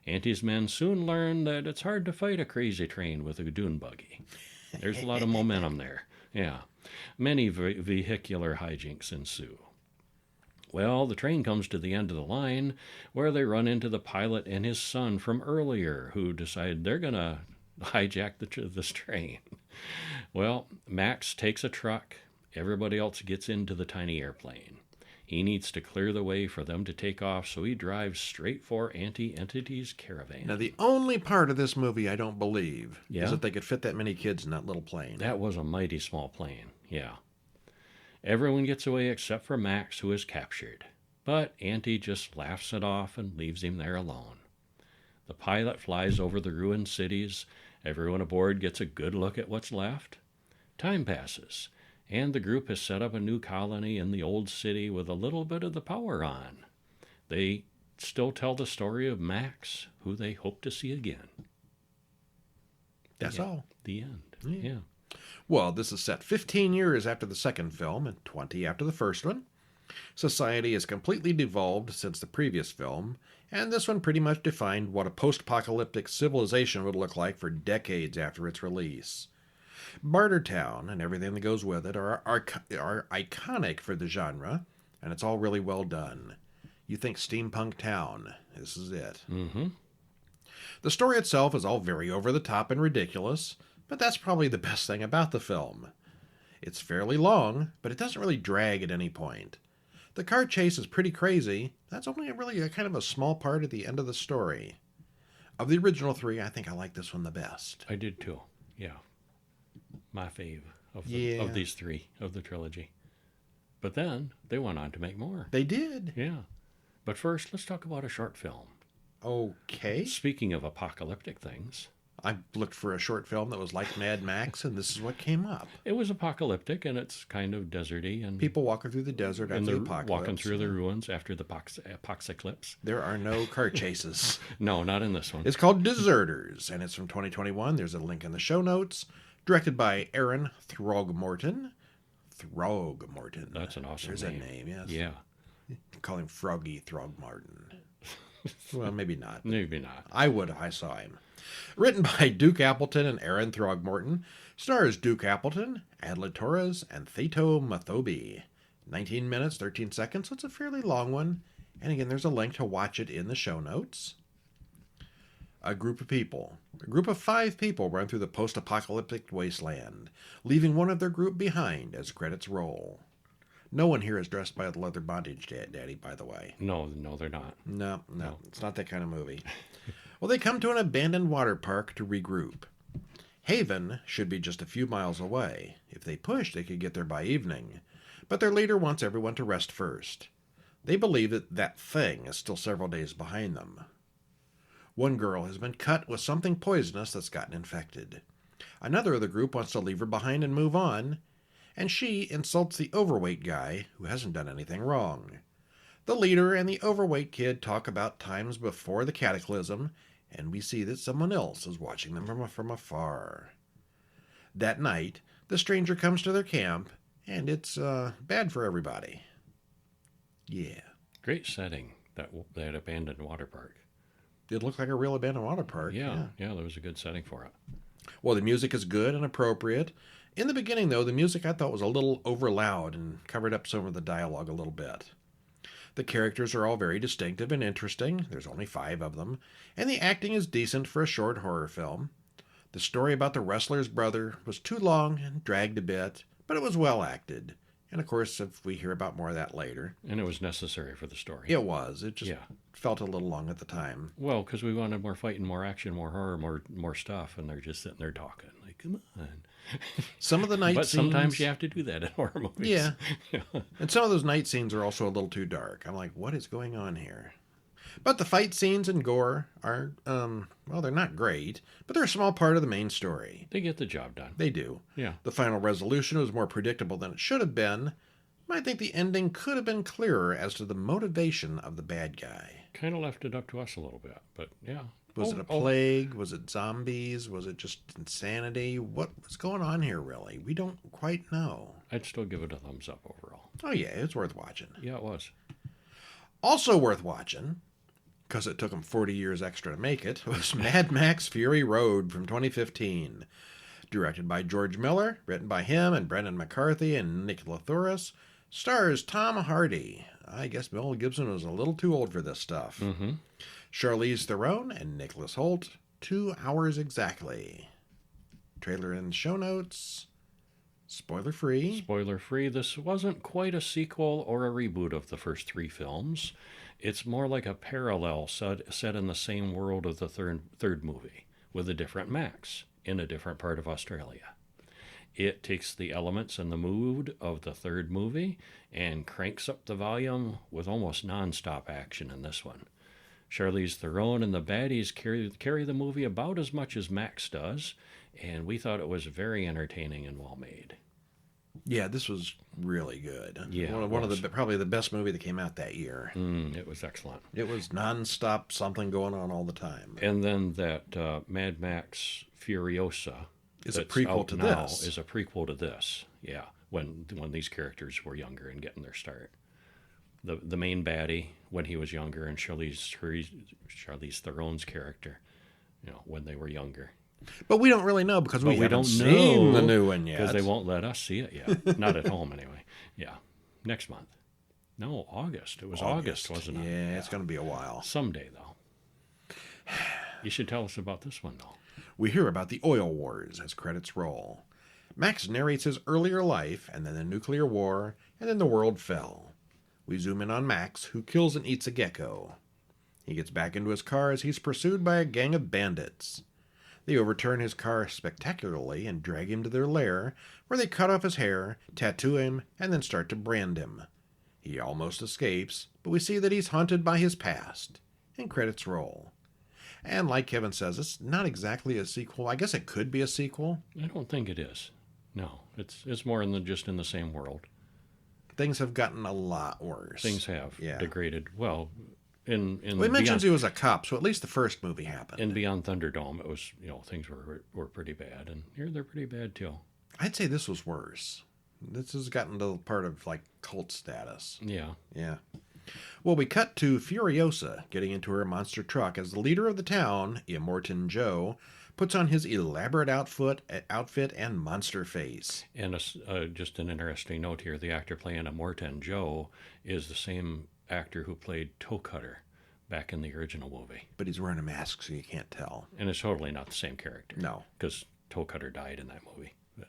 S2: Auntie's men soon learn that it's hard to fight a crazy train with a dune buggy. There's a lot of momentum there. Yeah. Many vehicular hijinks ensue. Well, the train comes to the end of the line where they run into the pilot and his son from earlier who decide they're going to hijack this train. Well, Max takes a truck. Everybody else gets into the tiny airplane. He needs to clear the way for them to take off, so he drives straight for Auntie Entity's caravan.
S1: Now, the only part of this movie I don't believe
S2: Yeah?
S1: is that they could fit that many kids in that little plane.
S2: That was a mighty small plane, yeah. Everyone gets away except for Max, who is captured. But Auntie just laughs it off and leaves him there alone. The pilot flies over the ruined cities. Everyone aboard gets a good look at what's left. Time passes, and the group has set up a new colony in the old city with a little bit of the power on. They still tell the story of Max, who they hope to see again.
S1: That's all.
S2: The end. Yeah.
S1: Well, this is set 15 years after the second film and 20 after the first one. Society has completely devolved since the previous film, and this one pretty much defined what a post-apocalyptic civilization would look like for decades after its release. Bartertown and everything that goes with it are iconic for the genre, and it's all really well done. You think steampunk town, this is it.
S2: Mm-hmm.
S1: The story itself is all very over the top and ridiculous, but that's probably the best thing about the film. It's fairly long, but it doesn't really drag at any point. The car chase is pretty crazy. That's only really a kind of a small part at the end of the story. Of the original three, I think I like this one the best.
S2: I did too. Yeah. My fave of these three of the trilogy. But then they went on to make more.
S1: They did.
S2: Yeah. But first, let's talk about a short film.
S1: Okay.
S2: Speaking of apocalyptic things.
S1: I looked for a short film that was like Mad Max, and this is what came up.
S2: It was apocalyptic, and it's kind of deserty. And
S1: people walking through the desert after the apocalypse.
S2: Walking through the ruins after the apocalypse.
S1: There are no car chases.
S2: No, not in this one.
S1: It's called Deserters, and it's from 2021. There's a link in the show notes. Directed by Aaron Throgmorton. Throgmorton.
S2: That's an awesome
S1: There's
S2: name.
S1: There's a name, yes.
S2: Yeah.
S1: Call him Froggy Throgmorton. Well, maybe not.
S2: Maybe not.
S1: I would if I saw him. Written by Duke Appleton and Aaron Throgmorton. Stars Duke Appleton, Adela Torres, and Theto Mathobi. 19 minutes, 13 seconds, so it's a fairly long one. And again, there's a link to watch it in the show notes. A group of 5 people run through the post-apocalyptic wasteland, leaving one of their group behind as credits roll. No one here is dressed by the leather bondage daddy, by the way.
S2: No, they're not.
S1: No, it's not that kind of movie. Well, they come to an abandoned water park to regroup. Haven should be just a few miles away. If they push, they could get there by evening. But their leader wants everyone to rest first. They believe that thing is still several days behind them. One girl has been cut with something poisonous that's gotten infected. Another of the group wants to leave her behind and move on, and she insults the overweight guy who hasn't done anything wrong. The leader and the overweight kid talk about times before the cataclysm, and we see that someone else is watching them from afar. That night, the stranger comes to their camp, and it's bad for everybody. Yeah.
S2: Great setting, that abandoned water park.
S1: It looked like a real abandoned water park.
S2: Yeah, there was a good setting for it.
S1: Well, the music is good and appropriate. In the beginning, though, the music I thought was a little over loud and covered up some of the dialogue a little bit. The characters are all very distinctive and interesting. There's only 5 of them. And the acting is decent for a short horror film. The story about the wrestler's brother was too long and dragged a bit, but it was well acted. And of course, if we hear about more of that later.
S2: And it was necessary for the story.
S1: It was. It just felt a little long at the time.
S2: Well, because we wanted more fighting, more action, more horror, more stuff, and they're just sitting there talking. Like, come on.
S1: Some of the night
S2: but
S1: scenes...
S2: But sometimes you have to do that in horror movies.
S1: Yeah. And some of those night scenes are also a little too dark. I'm like, what is going on here? But the fight scenes and gore are, well, they're not great, but they're a small part of the main story.
S2: They get the job done.
S1: They do.
S2: Yeah.
S1: The final resolution was more predictable than it should have been. I think the ending could have been clearer as to the motivation of the bad guy.
S2: Kind of left it up to us a little bit, but yeah.
S1: Was it a plague? Was it zombies? Was it just insanity? What was going on here, really? We don't quite know.
S2: I'd still give it a thumbs up overall.
S1: Oh, yeah, it's worth watching.
S2: Yeah, it was.
S1: Also worth watching, because it took them 40 years extra to make it, was Mad Max Fury Road from 2015. Directed by George Miller, written by him and Brendan McCarthy and Nick Latouris, stars Tom Hardy. I guess Mel Gibson was a little too old for this stuff.
S2: Mm-hmm.
S1: Charlize Theron and Nicholas Hoult, 2 hours exactly. Trailer in the show notes. Spoiler free.
S2: Spoiler free. This wasn't quite a sequel or a reboot of the first 3 films. It's more like a parallel set in the same world of the third movie, with a different Max in a different part of Australia. It takes the elements and the mood of the third movie and cranks up the volume with almost non-stop action in this one. Charlize Theron and the baddies carry the movie about as much as Max does, and we thought it was very entertaining and well made.
S1: Yeah, this was really good.
S2: Yeah,
S1: one of the probably the best movie that came out that year.
S2: It was excellent.
S1: It was non-stop, something going on all the time.
S2: And then that Mad Max Furiosa
S1: is a prequel to this.
S2: Is a prequel to this. Yeah, when these characters were younger and getting their start. The main baddie when he was younger, and Charlize Theron's character, when they were younger.
S1: But we don't really know because we haven't seen the new one yet.
S2: Because they won't let us see it yet. Not at home, anyway. Yeah. Next month. No, August. It was August, wasn't it?
S1: Yeah, it's going to be a while.
S2: Someday, though. You should tell us about this one, though.
S1: We hear about the oil wars as credits roll. Max narrates his earlier life, and then the nuclear war, and then the world fell. We zoom in on Max, who kills and eats a gecko. He gets back into his car as he's pursued by a gang of bandits. They overturn his car spectacularly and drag him to their lair, where they cut off his hair, tattoo him, and then start to brand him. He almost escapes, but we see that he's haunted by his past. And credits roll. And like Kevin says, it's not exactly a sequel. I guess it could be a sequel.
S2: I don't think it is. No, it's more than just in the same world.
S1: Things have gotten a lot worse.
S2: Things have degraded. Well, it
S1: mentions he was a cop, so at least the first movie happened.
S2: And beyond Thunderdome, it was things were pretty bad, and here they're pretty bad too.
S1: I'd say this was worse. This has gotten to the part of like cult status.
S2: Yeah.
S1: Well, we cut to Furiosa getting into her monster truck as the leader of the town, Immortan Joe, puts on his elaborate outfit and monster face.
S2: And just an interesting note here: the actor playing Immortan Joe is the same actor who played Toe Cutter back in the original movie.
S1: But he's wearing a mask, so you can't tell.
S2: And it's totally not the same character.
S1: No.
S2: Because Toe Cutter died in that movie. But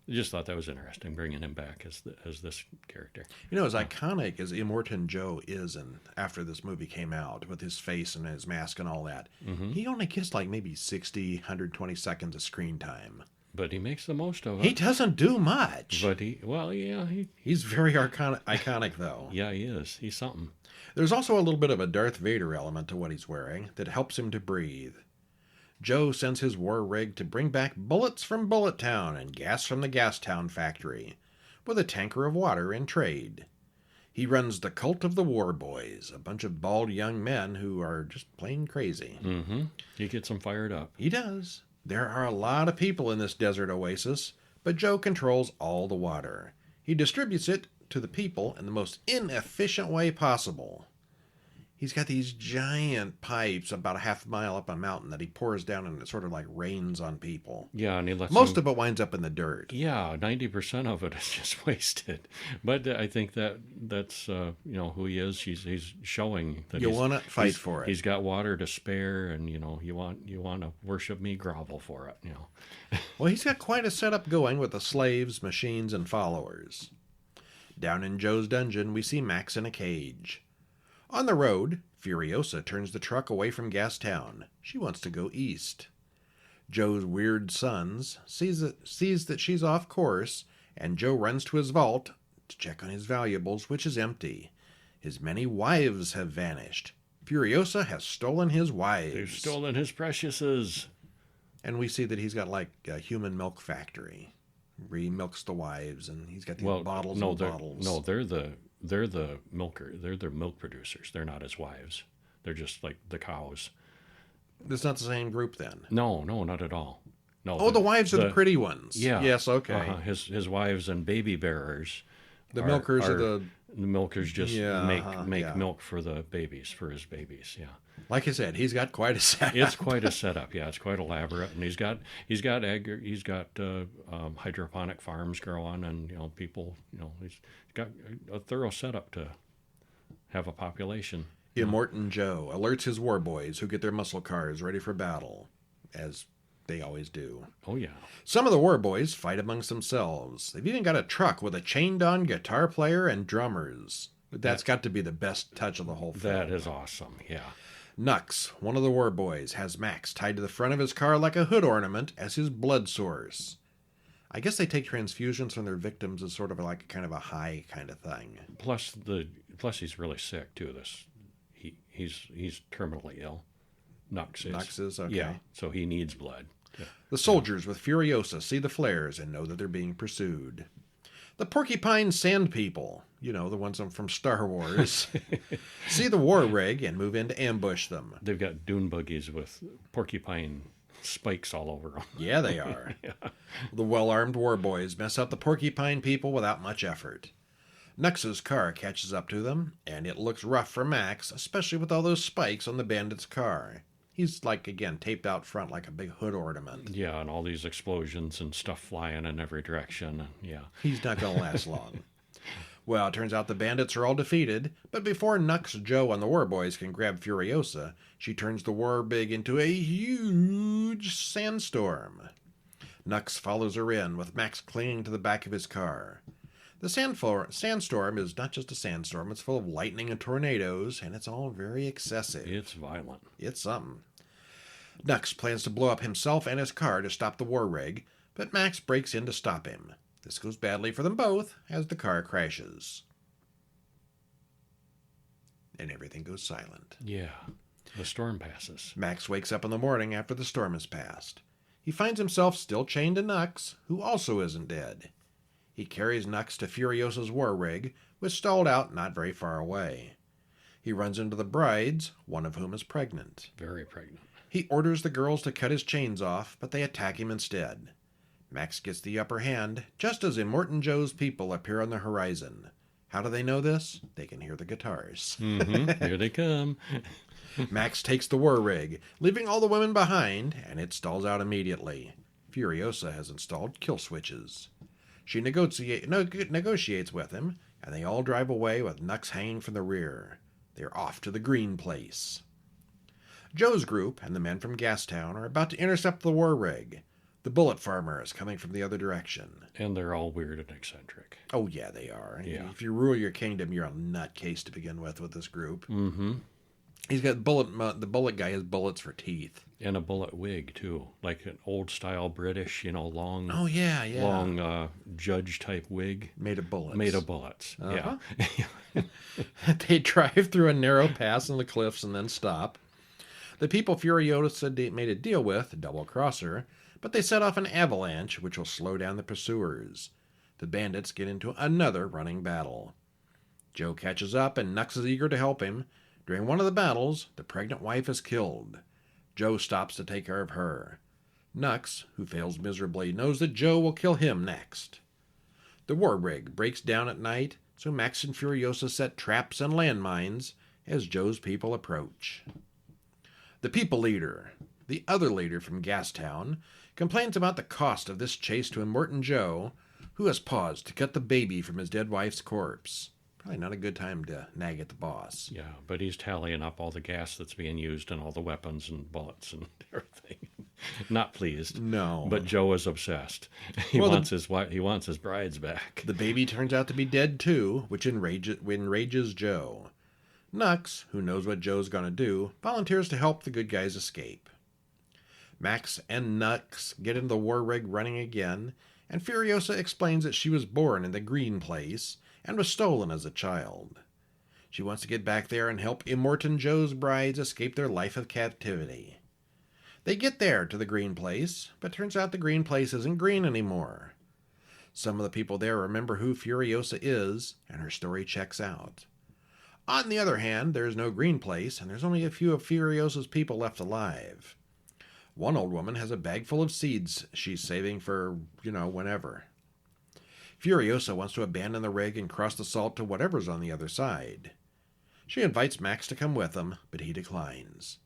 S2: I just thought that was interesting, bringing him back as this character.
S1: As iconic as Immortan Joe is after this movie came out, with his face and his mask and all that, he only gets like maybe 60, 120 seconds of screen time.
S2: But he makes the most of it.
S1: He doesn't do much.
S2: But he's
S1: very iconic, though.
S2: Yeah, he is. He's something.
S1: There's also a little bit of a Darth Vader element to what he's wearing that helps him to breathe. Joe sends his war rig to bring back bullets from Bullet Town and gas from the Gas Town factory, with a tanker of water in trade. He runs the cult of the War Boys, a bunch of bald young men who are just plain crazy.
S2: Mm-hmm. He gets them fired up.
S1: He does. There are a lot of people in this desert oasis, but Joe controls all the water. He distributes it to the people in the most inefficient way possible. He's got these giant pipes about a half mile up a mountain that he pours down, and it sort of like rains on people.
S2: Yeah, and he lets
S1: Most
S2: them,
S1: of it winds up in the dirt.
S2: yeah, 90% of it is just wasted. But I think that's who he is. He's showing that
S1: You want to fight
S2: he's-
S1: for it.
S2: He's got water to spare, and you want to worship me, grovel for it.
S1: Well, he's got quite a setup going with the slaves, machines, and followers. Down in Joe's dungeon, we see Max in a cage. On the road, Furiosa turns the truck away from Gastown. She wants to go east. Joe's weird sons sees that she's off course, and Joe runs to his vault to check on his valuables, which is empty. His many wives have vanished. Furiosa has stolen his wives.
S2: They've stolen his preciouses.
S1: And we see that he's got like a human milk factory where he milks the wives, and he's got these bottles and bottles.
S2: No, they're the milker. They're the milk producers. They're not his wives. They're just like the cows.
S1: It's not the same group then.
S2: No, not at all. No.
S1: Oh, the wives are the pretty ones.
S2: Yeah.
S1: Yes, okay.
S2: His wives and baby bearers.
S1: The milkers are the...
S2: The milkers just make
S1: yeah.
S2: milk for the babies, for his babies. Yeah.
S1: Like I said, he's got quite a setup.
S2: It's quite a setup. Yeah, it's quite elaborate, and he's got hydroponic farms growing, and people, he's got a thorough setup to have a population.
S1: Immortan Joe alerts his war boys, who get their muscle cars ready for battle, as they always do.
S2: Oh yeah.
S1: Some of the war boys fight amongst themselves. They've even got a truck with a chained-on guitar player and drummers. That's got to be the best touch of the whole film.
S2: That is awesome. Yeah.
S1: Nux, one of the war boys, has Max tied to the front of his car like a hood ornament as his blood source. I guess they take transfusions from their victims as sort of like kind of a high kind of thing.
S2: Plus he's really sick too. He's terminally ill. Nux
S1: is, okay.
S2: Yeah, so he needs blood. Yeah.
S1: The soldiers with Furiosa see the flares and know that they're being pursued. The Porcupine Sand People, the ones from Star Wars, see the war rig and move in to ambush them.
S2: They've got dune buggies with porcupine spikes all over them.
S1: Yeah, they are. Yeah. The well-armed war boys mess up the Porcupine People without much effort. Nux's car catches up to them, and it looks rough for Max, especially with all those spikes on the bandit's car. He's, again, taped out front like a big hood ornament.
S2: Yeah, and all these explosions and stuff flying in every direction. Yeah.
S1: He's not going to last long. Well, it turns out the bandits are all defeated, but before Nux, Joe, and the war boys can grab Furiosa, she turns the war rig into a huge sandstorm. Nux follows her in, with Max clinging to the back of his car. The sandstorm is not just a sandstorm, it's full of lightning and tornadoes, and it's all very excessive.
S2: It's violent.
S1: It's something. Nux plans to blow up himself and his car to stop the war rig, but Max breaks in to stop him. This goes badly for them both as the car crashes. And everything goes silent.
S2: Yeah. The storm passes.
S1: Max wakes up in the morning after the storm has passed. He finds himself still chained to Nux, who also isn't dead. He carries Nux to Furiosa's war rig, which stalled out not very far away. He runs into the brides, one of whom is pregnant.
S2: Very pregnant.
S1: He orders the girls to cut his chains off, but they attack him instead. Max gets the upper hand, just as Immortan Joe's people appear on the horizon. How do they know this? They can hear the guitars.
S2: Mm-hmm. Here they come.
S1: Max takes the war rig, leaving all the women behind, and it stalls out immediately. Furiosa has installed kill switches. She negotiates with him, and they all drive away with Nux hanging from the rear. They're off to the green place. Joe's group and the men from Gastown are about to intercept the war rig. The bullet farmer is coming from the other direction.
S2: And they're all weird and eccentric.
S1: Oh, yeah, they are.
S2: Yeah.
S1: If you rule your kingdom, you're a nutcase to begin with this group.
S2: Mm-hmm.
S1: He's got the bullet guy has bullets for teeth.
S2: And a bullet wig, too. Like an old-style British, long...
S1: Oh, yeah.
S2: Long judge-type wig.
S1: Made of bullets.
S2: Yeah.
S1: They drive through a narrow pass in the cliffs and then stop. The people Furiosa made a deal with double-cross her, but they set off an avalanche which will slow down the pursuers. The bandits get into another running battle. Joe catches up and Nux is eager to help him. During one of the battles, the pregnant wife is killed. Joe stops to take care of her. Nux, who fails miserably, knows that Joe will kill him next. The war rig breaks down at night, so Max and Furiosa set traps and landmines, as Joe's people approach. The people leader, the other leader from Gastown, complains about the cost of this chase to Immortan Joe, who has paused to cut the baby from his dead wife's corpse. Probably not a good time to nag at the boss.
S2: Yeah, but he's tallying up all the gas that's being used and all the weapons and bullets and everything. Not pleased.
S1: No.
S2: But Joe is obsessed. He wants his brides back.
S1: The baby turns out to be dead too, which enrages Joe. Nux, who knows what Joe's going to do, volunteers to help the good guys escape. Max and Nux get into the war rig running again, and Furiosa explains that she was born in the Green Place and was stolen as a child. She wants to get back there and help Immortan Joe's brides escape their life of captivity. They get there to the Green Place, but turns out the Green Place isn't green anymore. Some of the people there remember who Furiosa is, and her story checks out. On the other hand, there is no Green Place, and there's only a few of Furiosa's people left alive. One old woman has a bag full of seeds she's saving for, whenever. Furiosa wants to abandon the rig and cross the salt to whatever's on the other side. She invites Max to come with them, but he declines.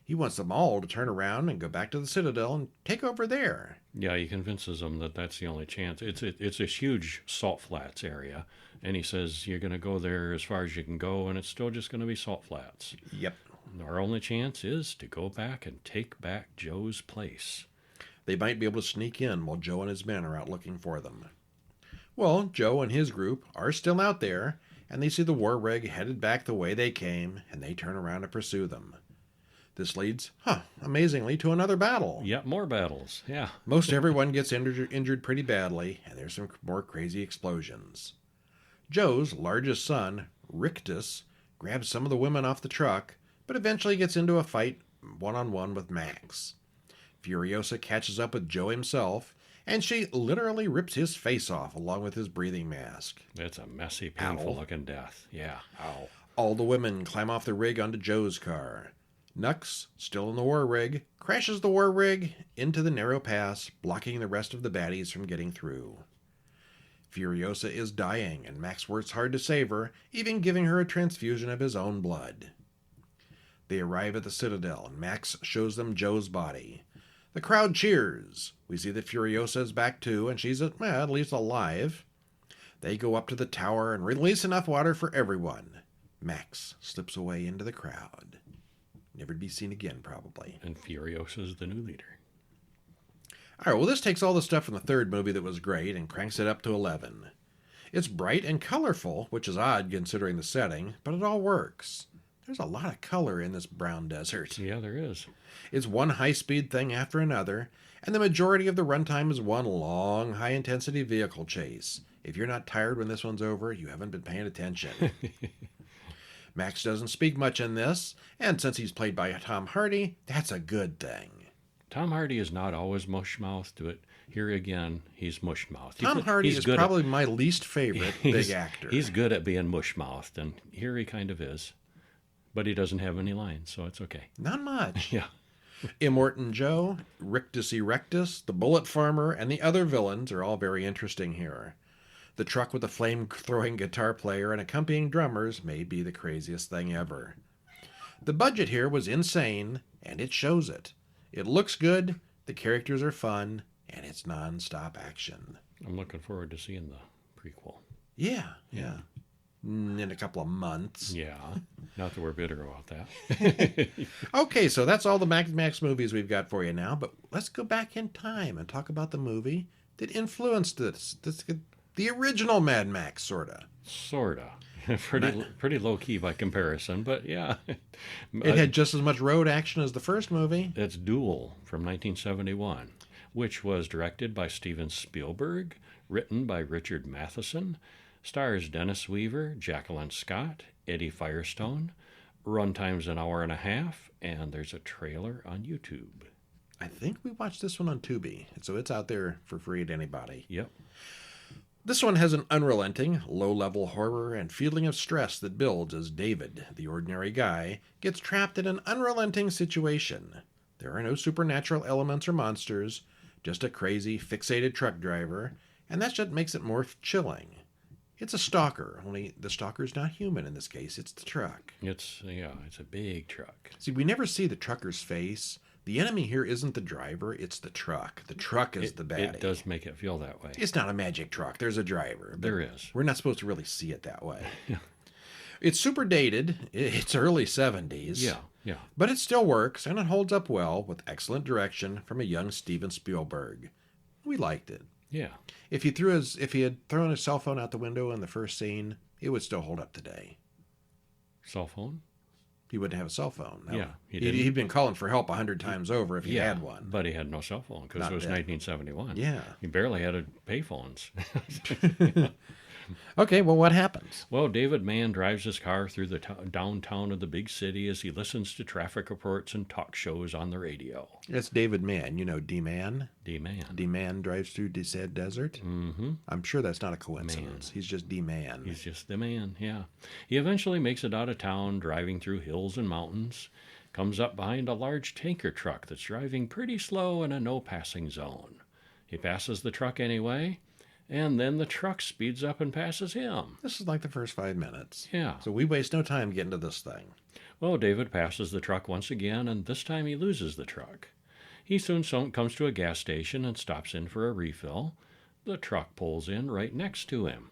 S1: He wants them all to turn around and go back to the Citadel and take over there.
S2: Yeah, he convinces them that that's the only chance. It's a huge salt flats area, and he says you're going to go there as far as you can go, and it's still just going to be salt flats.
S1: Yep.
S2: Our only chance is to go back and take back Joe's place.
S1: They might be able to sneak in while Joe and his men are out looking for them. Well, Joe and his group are still out there, and they see the war rig headed back the way they came, and they turn around to pursue them. This leads, amazingly, to another battle.
S2: Yep, more battles, yeah.
S1: Most everyone gets injured pretty badly, and there's some more crazy explosions. Joe's largest son, Rictus, grabs some of the women off the truck, but eventually gets into a fight one-on-one with Max. Furiosa catches up with Joe himself, and she literally rips his face off along with his breathing mask.
S2: It's a messy, painful-looking death. Yeah, ow.
S1: All the women climb off the rig onto Joe's car. Nux, still in the war rig, crashes the war rig into the narrow pass, blocking the rest of the baddies from getting through. Furiosa is dying, and Max works hard to save her, even giving her a transfusion of his own blood. They arrive at the Citadel, and Max shows them Joe's body. The crowd cheers. We see that Furiosa is back too, and she's at least alive. They go up to the tower and release enough water for everyone. Max slips away into the crowd. Never to be seen again, probably.
S2: And Furiosa's the new leader.
S1: All right, well, this takes all the stuff from the third movie that was great and cranks it up to 11. It's bright and colorful, which is odd considering the setting, but it all works. There's a lot of color in this brown desert.
S2: Yeah, there is.
S1: It's one high-speed thing after another, and the majority of the runtime is one long, high-intensity vehicle chase. If you're not tired when this one's over, you haven't been paying attention. Max doesn't speak much in this, and since he's played by Tom Hardy, that's a good thing.
S2: Tom Hardy is not always mush-mouthed to it. Here again, he's mush-mouthed.
S1: Tom Hardy is probably my least favorite big actor.
S2: He's good at being mush-mouthed, and here he kind of is. But he doesn't have any lines, so it's okay.
S1: Not much.
S2: Yeah.
S1: Immortan Joe, Rictus Erectus, the Bullet Farmer, and the other villains are all very interesting here. The truck with the flame-throwing guitar player and accompanying drummers may be the craziest thing ever. The budget here was insane, and it shows it. It looks good, the characters are fun, and it's non-stop action.
S2: I'm looking forward to seeing the prequel.
S1: Yeah. In a couple of months.
S2: Yeah, not that we're bitter about that.
S1: Okay, so that's all the Mad Max movies we've got for you now, but let's go back in time and talk about the movie that influenced this the original Mad Max, sorta.
S2: Pretty low-key by comparison, but yeah.
S1: It had just as much road action as the first movie.
S2: It's Duel from 1971, which was directed by Steven Spielberg, written by Richard Matheson, stars Dennis Weaver, Jacqueline Scott, Eddie Firestone, runtime's an hour and a half, and there's a trailer on YouTube.
S1: I think we watched this one on Tubi, so it's out there for free to anybody.
S2: Yep.
S1: This one has an unrelenting, low-level horror and feeling of stress that builds as David, the ordinary guy, gets trapped in an unrelenting situation. There are no supernatural elements or monsters, just a crazy, fixated truck driver, and that's what makes it more chilling. It's a stalker, only the stalker's not human in this case. It's the truck.
S2: It's a big truck.
S1: See, we never see the trucker's face. The enemy here isn't the driver, it's the truck. The truck is the baddie.
S2: It does make it feel that way.
S1: It's not a magic truck. There's a driver.
S2: There is.
S1: We're not supposed to really see it that way. It's super dated. It's early 70s.
S2: Yeah.
S1: But it still works, and it holds up well with excellent direction from a young Steven Spielberg. We liked it.
S2: Yeah.
S1: If he had thrown his cell phone out the window in the first scene, it would still hold up today.
S2: Cell phone?
S1: He wouldn't have a cell phone. No.
S2: Yeah.
S1: He'd been calling for help 100 times over if he had one.
S2: But he had no cell phone because it was 1971.
S1: Yeah.
S2: He barely had payphones.
S1: Okay, well, what happens?
S2: Well, David Mann drives his car through the downtown of the big city as he listens to traffic reports and talk shows on the radio.
S1: It's David Mann. You know D-Man?
S2: D-Man.
S1: D-Man drives through the said desert?
S2: Mm-hmm.
S1: I'm sure that's not a coincidence. He's just D-Man.
S2: He's just the man, yeah. He eventually makes it out of town, driving through hills and mountains, comes up behind a large tanker truck that's driving pretty slow in a no-passing zone. He passes the truck anyway, and then the truck speeds up and passes him.
S1: This is like the first 5 minutes.
S2: Yeah.
S1: So we waste no time getting to this thing.
S2: Well, David passes the truck once again, and this time he loses the truck. He soon comes to a gas station and stops in for a refill. The truck pulls in right next to him.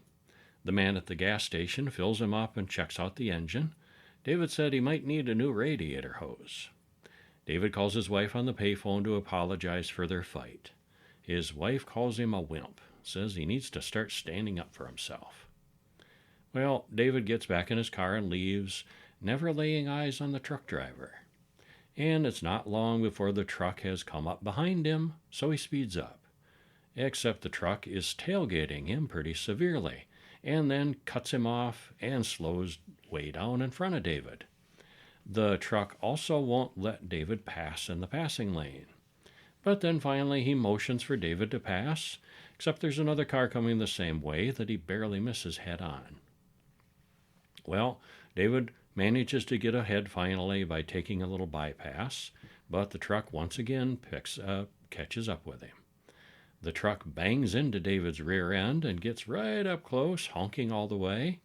S2: The man at the gas station fills him up and checks out the engine. David said he might need a new radiator hose. David calls his wife on the payphone to apologize for their fight. His wife calls him a wimp, says he needs to start standing up for himself. Well, David gets back in his car and leaves, never laying eyes on the truck driver. And it's not long before the truck has come up behind him, so he speeds up. Except the truck is tailgating him pretty severely, and then cuts him off and slows way down in front of David. The truck also won't let David pass in the passing lane. But then finally he motions for David to pass, except there's another car coming the same way that he barely misses head on. Well, David manages to get ahead finally by taking a little bypass, but the truck once again catches up with him. The truck bangs into David's rear end and gets right up close, honking all the way.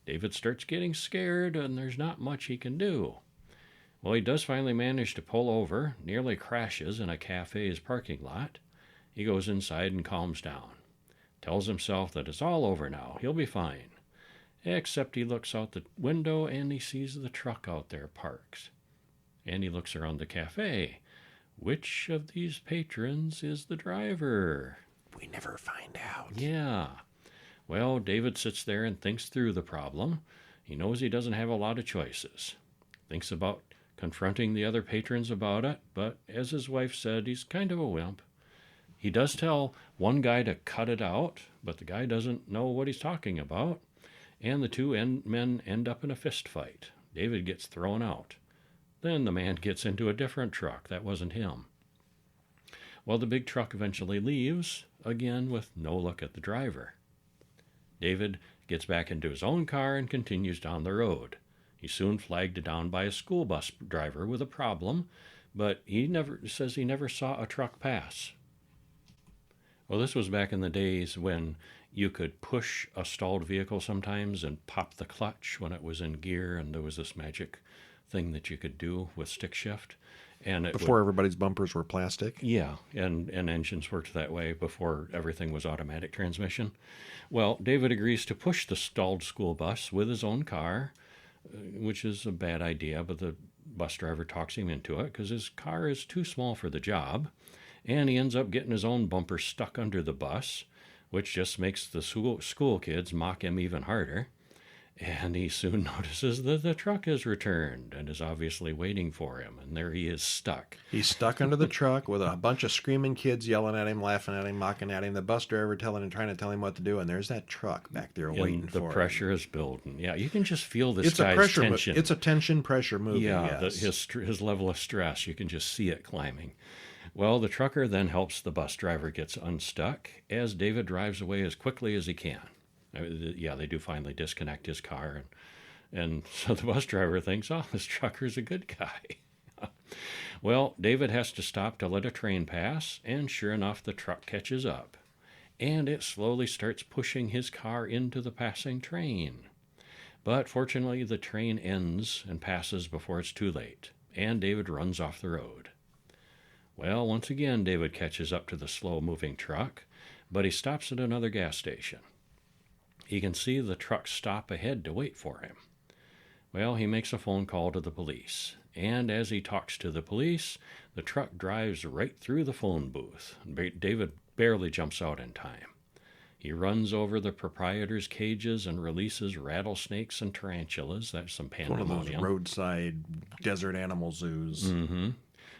S2: David starts getting scared, and there's not much he can do. Well, he does finally manage to pull over, nearly crashes in a cafe's parking lot. He goes inside and calms down. Tells himself that it's all over now. He'll be fine. Except he looks out the window and he sees the truck out there parked. And he looks around the cafe. Which of these patrons is the driver?
S1: We never find out.
S2: Yeah. Well, David sits there and thinks through the problem. He knows he doesn't have a lot of choices. Thinks about confronting the other patrons about it, but as his wife said, he's kind of a wimp. He does tell one guy to cut it out, but the guy doesn't know what he's talking about, and the two men end up in a fist fight. David gets thrown out. Then the man gets into a different truck. That wasn't him. Well, the big truck eventually leaves, again with no look at the driver. David gets back into his own car and continues down the road. He's soon flagged down by a school bus driver with a problem, but he never saw a truck pass. Well, this was back in the days when you could push a stalled vehicle sometimes and pop the clutch when it was in gear, and there was this magic thing that you could do with stick shift. And
S1: before everybody's bumpers were plastic?
S2: Yeah, and engines worked that way before everything was automatic transmission. Well, David agrees to push the stalled school bus with his own car, which is a bad idea, but the bus driver talks him into it because his car is too small for the job, and he ends up getting his own bumper stuck under the bus, which just makes the school kids mock him even harder. And he soon notices that the truck has returned and is obviously waiting for him, and there he is stuck.
S1: He's stuck under the truck with a bunch of screaming kids yelling at him, laughing at him, mocking at him, the bus driver trying to tell him what to do, and there's that truck back there waiting for him.
S2: The pressure is building. Yeah, you can just feel this guy's tension.
S1: It's a tension-pressure movie,
S2: yeah,
S1: yes.
S2: His level of stress, you can just see it climbing. Well, the trucker then helps the bus driver get unstuck as David drives away as quickly as he can. Yeah, they do finally disconnect his car, and so the bus driver thinks, oh, this trucker's a good guy. Well, David has to stop to let a train pass, and sure enough, the truck catches up. and it slowly starts pushing his car into the passing train. But fortunately, the train ends and passes before it's too late, and David runs off the road. Well, once again, David catches up to the slow-moving truck, but he stops at another gas station. He can see the truck stop ahead to wait for him. Well, he makes a phone call to the police, and as he talks to the police, the truck drives right through the phone booth. David barely jumps out in time. He runs over the proprietor's cages and releases rattlesnakes and tarantulas. That's some pandemonium.
S1: One of those roadside desert animal zoos.
S2: Mm-hmm.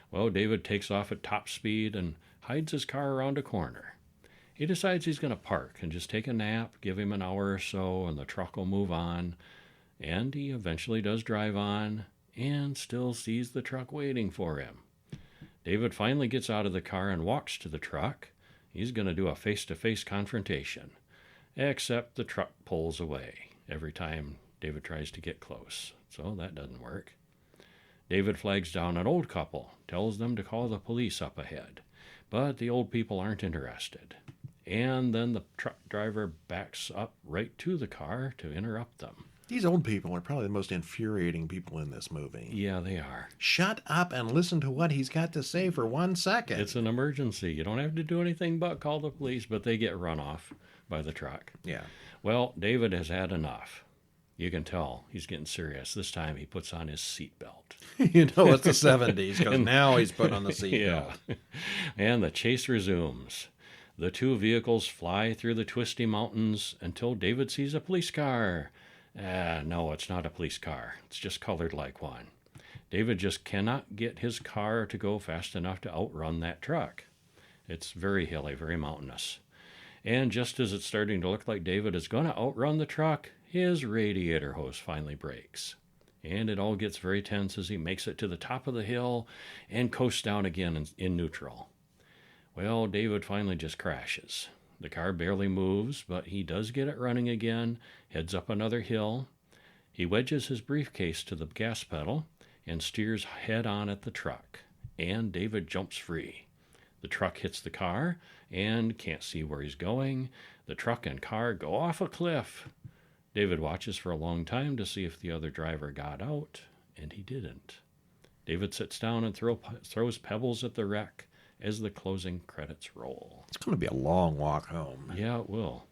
S2: Well, David takes off at top speed and hides his car around a corner. He decides he's going to park and just take a nap, give him an hour or so, and the truck will move on. And he eventually does drive on and still sees the truck waiting for him. David finally gets out of the car and walks to the truck. He's going to do a face-to-face confrontation, except the truck pulls away every time David tries to get close, so that doesn't work. David flags down an old couple, tells them to call the police up ahead, but the old people aren't interested. And then the truck driver backs up right to the car to interrupt them.
S1: These old people are probably the most infuriating people in this movie.
S2: Yeah, they are.
S1: Shut up and listen to what he's got to say for 1 second.
S2: It's an emergency. You don't have to do anything but call the police, but they get run off by the truck.
S1: Yeah.
S2: Well, David has had enough. You can tell he's getting serious. This time he puts on his seatbelt.
S1: You know it's the 70s, because now he's put on the seatbelt.
S2: Yeah. And the chase resumes. The two vehicles fly through the twisty mountains until David sees a police car. No, it's not a police car. It's just colored like one. David just cannot get his car to go fast enough to outrun that truck. It's very hilly, very mountainous. And just as it's starting to look like David is going to outrun the truck, his radiator hose finally breaks. And it all gets very tense as he makes it to the top of the hill and coasts down again in neutral. Well, David finally just crashes. The car barely moves, but he does get it running again, heads up another hill. He wedges his briefcase to the gas pedal and steers head on at the truck. And David jumps free. The truck hits the car and can't see where he's going. The truck and car go off a cliff. David watches for a long time to see if the other driver got out, and he didn't. David sits down and throws pebbles at the wreck as the closing credits roll.
S1: It's going to be a long walk home.
S2: Yeah, it will.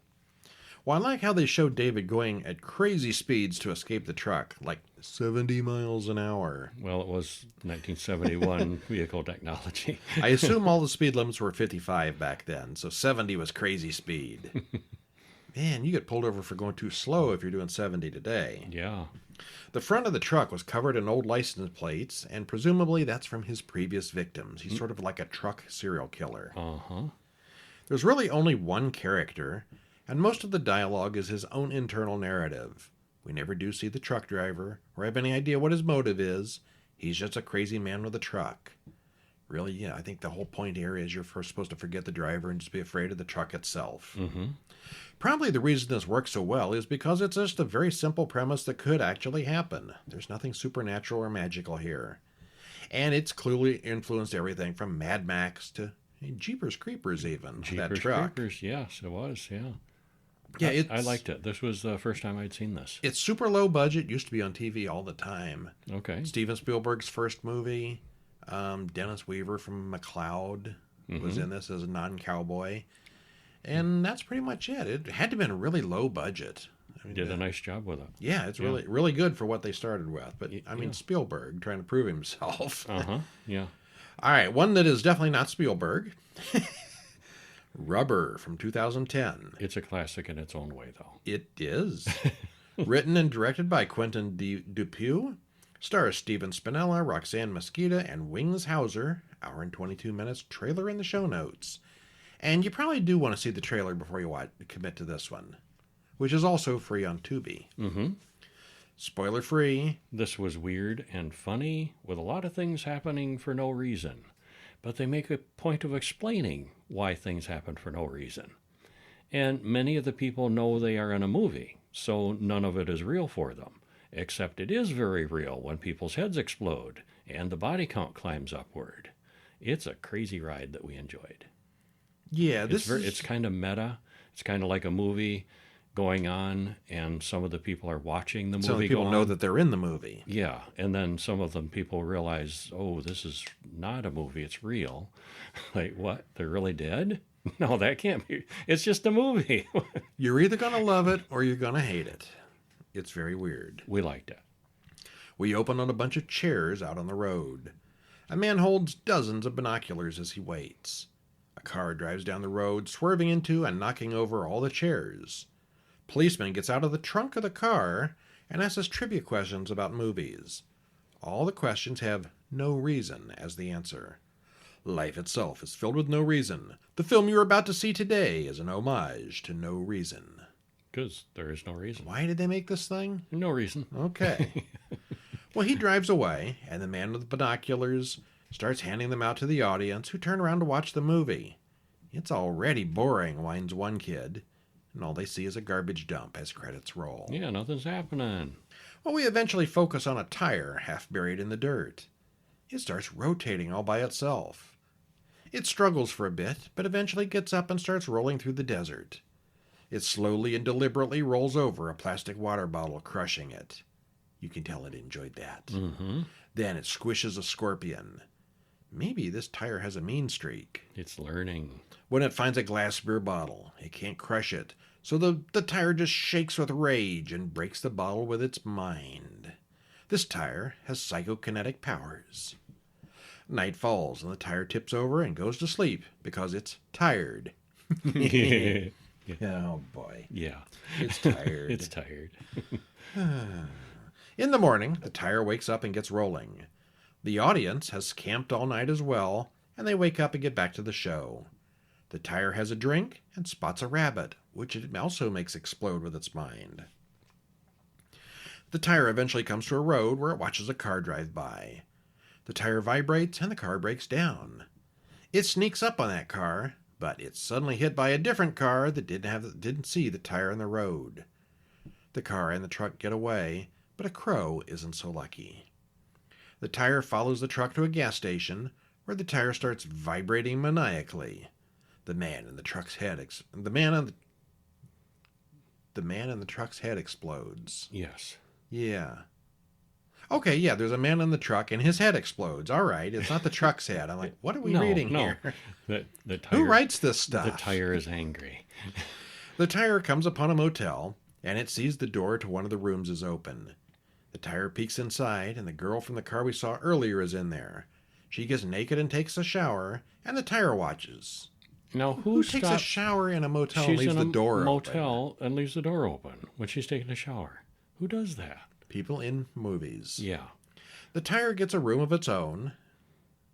S1: Well, I like how they showed David going at crazy speeds to escape the truck, like 70 miles an hour.
S2: Well, it was 1971 vehicle technology.
S1: I assume all the speed limits were 55 back then, so 70 was crazy speed. Man, you get pulled over for going too slow if you're doing 70 today.
S2: Yeah.
S1: The front of the truck was covered in old license plates, and presumably that's from his previous victims. He's sort of like a truck serial killer.
S2: Uh-huh.
S1: There's really only one character, and most of the dialogue is his own internal narrative. We never do see the truck driver, or have any idea what his motive is. He's just a crazy man with a truck. Really, yeah, I think the whole point here is you're first supposed to forget the driver and just be afraid of the truck itself.
S2: Mm-hmm.
S1: Probably the reason this works so well is because it's just a very simple premise that could actually happen. There's nothing supernatural or magical here. And it's clearly influenced everything from Mad Max to Jeepers Creepers even.
S2: Jeepers
S1: that truck.
S2: Creepers, yes, it was, yeah.
S1: Yeah,
S2: I liked it. This was the first time I'd seen this.
S1: It's super low budget, used to be on TV all the time.
S2: Okay.
S1: Steven Spielberg's first movie. Dennis Weaver from McCloud was in this as a non-cowboy. And that's pretty much it. It had to have been a really low budget. I mean,
S2: Did a nice job with it.
S1: Yeah, it's really good for what they started with. But, I mean,
S2: Yeah.
S1: Spielberg trying to prove himself.
S2: Uh-huh, yeah.
S1: All right, one that is definitely not Spielberg. Rubber from 2010.
S2: It's a classic in its own way, though.
S1: It is. Written and directed by Quentin Dupieux. Stars Steven Spinella, Roxanne Mesquita, and Wings Hauser. Hour and 22 minutes. Trailer in the show notes. And you probably do want to see the trailer before you commit to this one, which is also free on Tubi.
S2: Mm-hmm.
S1: Spoiler free.
S2: This was weird and funny, with a lot of things happening for no reason. But they make a point of explaining why things happen for no reason. And many of the people know they are in a movie, so none of it is real for them. Except it is very real when people's heads explode and the body count climbs upward. It's a crazy ride that we enjoyed.
S1: Yeah,
S2: It's kind of meta. It's kind of like a movie going on, and some of the people are watching the movie.
S1: so people
S2: go
S1: know
S2: on.
S1: that they're in the movie.
S2: Yeah, and then some of them people realize, oh, this is not a movie; it's real. Like what? They're really dead? No, that can't be. It's just a movie.
S1: You're either going to love it or you're going to hate it. It's very weird.
S2: We liked it.
S1: We open on a bunch of chairs out on the road. A man holds dozens of binoculars as he waits. A car drives down the road, swerving into and knocking over all the chairs. Policeman gets out of the trunk of the car and asks us trivia questions about movies. All the questions have no reason as the answer. Life itself is filled with no reason. The film you're about to see today is an homage to no reason.
S2: Because there is no reason.
S1: Why did they make this thing?
S2: No reason.
S1: Okay. Well, he drives away, and the man with the binoculars starts handing them out to the audience, who turn around to watch the movie. It's already boring, whines one kid, and all they see is a garbage dump as credits roll.
S2: Yeah, nothing's happening.
S1: Well, we eventually focus on a tire half buried in the dirt. It starts rotating all by itself. It struggles for a bit, but eventually gets up and starts rolling through the desert. It slowly and deliberately rolls over a plastic water bottle, crushing it. You can tell it enjoyed that.
S2: Mm-hmm.
S1: Then it squishes a scorpion. Maybe this tire has a mean streak.
S2: It's learning.
S1: When it finds a glass beer bottle, it can't crush it, so the tire just shakes with rage and breaks the bottle with its mind. This tire has psychokinetic powers. Night falls and the tire tips over and goes to sleep because it's tired. Oh boy.
S2: Yeah.
S1: It's tired.
S2: It's tired.
S1: In the morning, the tire wakes up and gets rolling. The audience has camped all night as well, and they wake up and get back to the show. The tire has a drink and spots a rabbit, which it also makes explode with its mind. The tire eventually comes to a road where it watches a car drive by. The tire vibrates and the car breaks down. It sneaks up on that car, but it's suddenly hit by a different car that didn't see the tire in the road. The car and the truck get away, but a crow isn't so lucky. The tire follows the truck to a gas station, where the tire starts vibrating maniacally. The man in the truck's head explodes.
S2: Yes.
S1: Yeah. Okay, yeah, there's a man in the truck and his head explodes. All right, it's not the truck's head. I'm like, what are we reading here?
S2: The tire,
S1: who writes this stuff?
S2: The tire is angry.
S1: The tire comes upon a motel, and it sees the door to one of the rooms is open. The tire peeks inside, and the girl from the car we saw earlier is in there. She gets naked and takes a shower, and the tire watches.
S2: Now,
S1: Who takes a shower in a motel and leaves the door open?
S2: Motel and leaves the door open when she's taking a shower. Who does that?
S1: People in movies.
S2: Yeah.
S1: The tire gets a room of its own.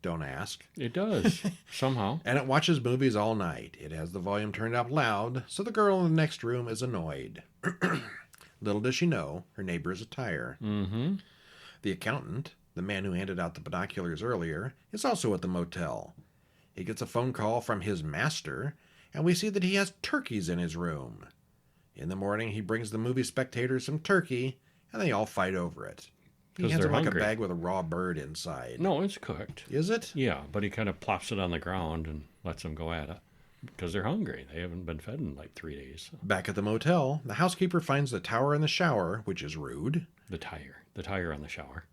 S1: Don't ask.
S2: It does, somehow.
S1: And it watches movies all night. It has the volume turned up loud, so the girl in the next room is annoyed. Little does she know, her neighbor is a tire.
S2: Mm-hmm.
S1: The accountant, the man who handed out the binoculars earlier, is also at the motel. He gets a phone call from his master, and we see that he has turkeys in his room. In the morning, he brings the movie spectators some turkey, and they all fight over it. He hands them like a bag with a raw bird inside.
S2: No, it's cooked.
S1: Is it?
S2: Yeah, but he kind of plops it on the ground and lets them go at it. Because they're hungry. They haven't been fed in like 3 days.
S1: Back at the motel, the housekeeper finds the tower in the shower, which is rude.
S2: The tire on the shower.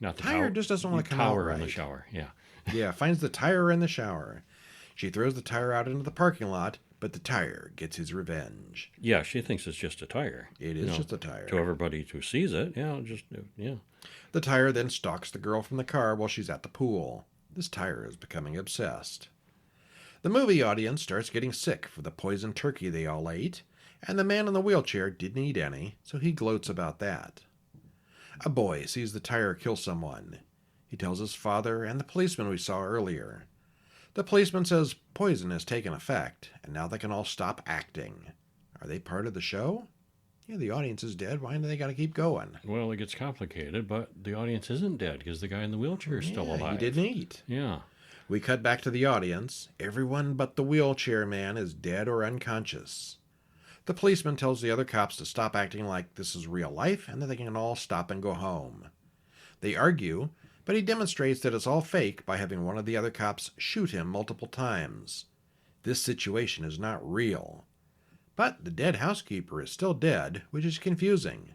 S2: Not the
S1: tire just doesn't want to come out
S2: tower
S1: right.
S2: in the shower, yeah.
S1: Yeah, finds the tire in the shower. She throws the tire out into the parking lot, but the tire gets his revenge.
S2: Yeah, she thinks it's just a tire.
S1: It is just a tire.
S2: To everybody who sees it, yeah.
S1: The tire then stalks the girl from the car while she's at the pool. This tire is becoming obsessed. The movie audience starts getting sick for the poisoned turkey they all ate, and the man in the wheelchair didn't eat any, so he gloats about that. A boy sees the tire kill someone. He tells his father and the policeman we saw earlier. The policeman says poison has taken effect, and now they can all stop acting. Are they part of the show? Yeah, the audience is dead. Why do they got to keep going?
S2: Well, it gets complicated, but the audience isn't dead because the guy in the wheelchair is still alive.
S1: He didn't eat.
S2: Yeah.
S1: We cut back to the audience. Everyone but the wheelchair man is dead or unconscious. The policeman tells the other cops to stop acting like this is real life and that they can all stop and go home. They argue, but he demonstrates that it's all fake by having one of the other cops shoot him multiple times. This situation is not real. But the dead housekeeper is still dead, which is confusing.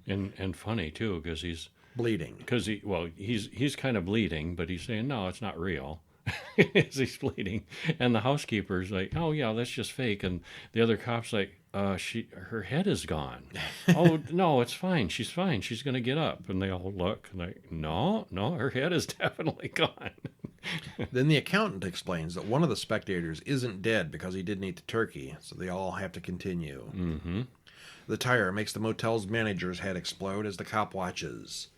S2: And funny too, because
S1: Bleeding.
S2: he's kind of bleeding, but he's saying no, it's not real. As he's bleeding, and the housekeeper's like, "Oh yeah, that's just fake," and the other cop's like, her head is gone." "Oh no, it's fine. She's fine. She's gonna get up." And they all look and like, "No, her head is definitely gone."
S1: Then the accountant explains that one of the spectators isn't dead because he didn't eat the turkey, so they all have to continue.
S2: Mm-hmm.
S1: The tire makes the motel's manager's head explode as the cop watches.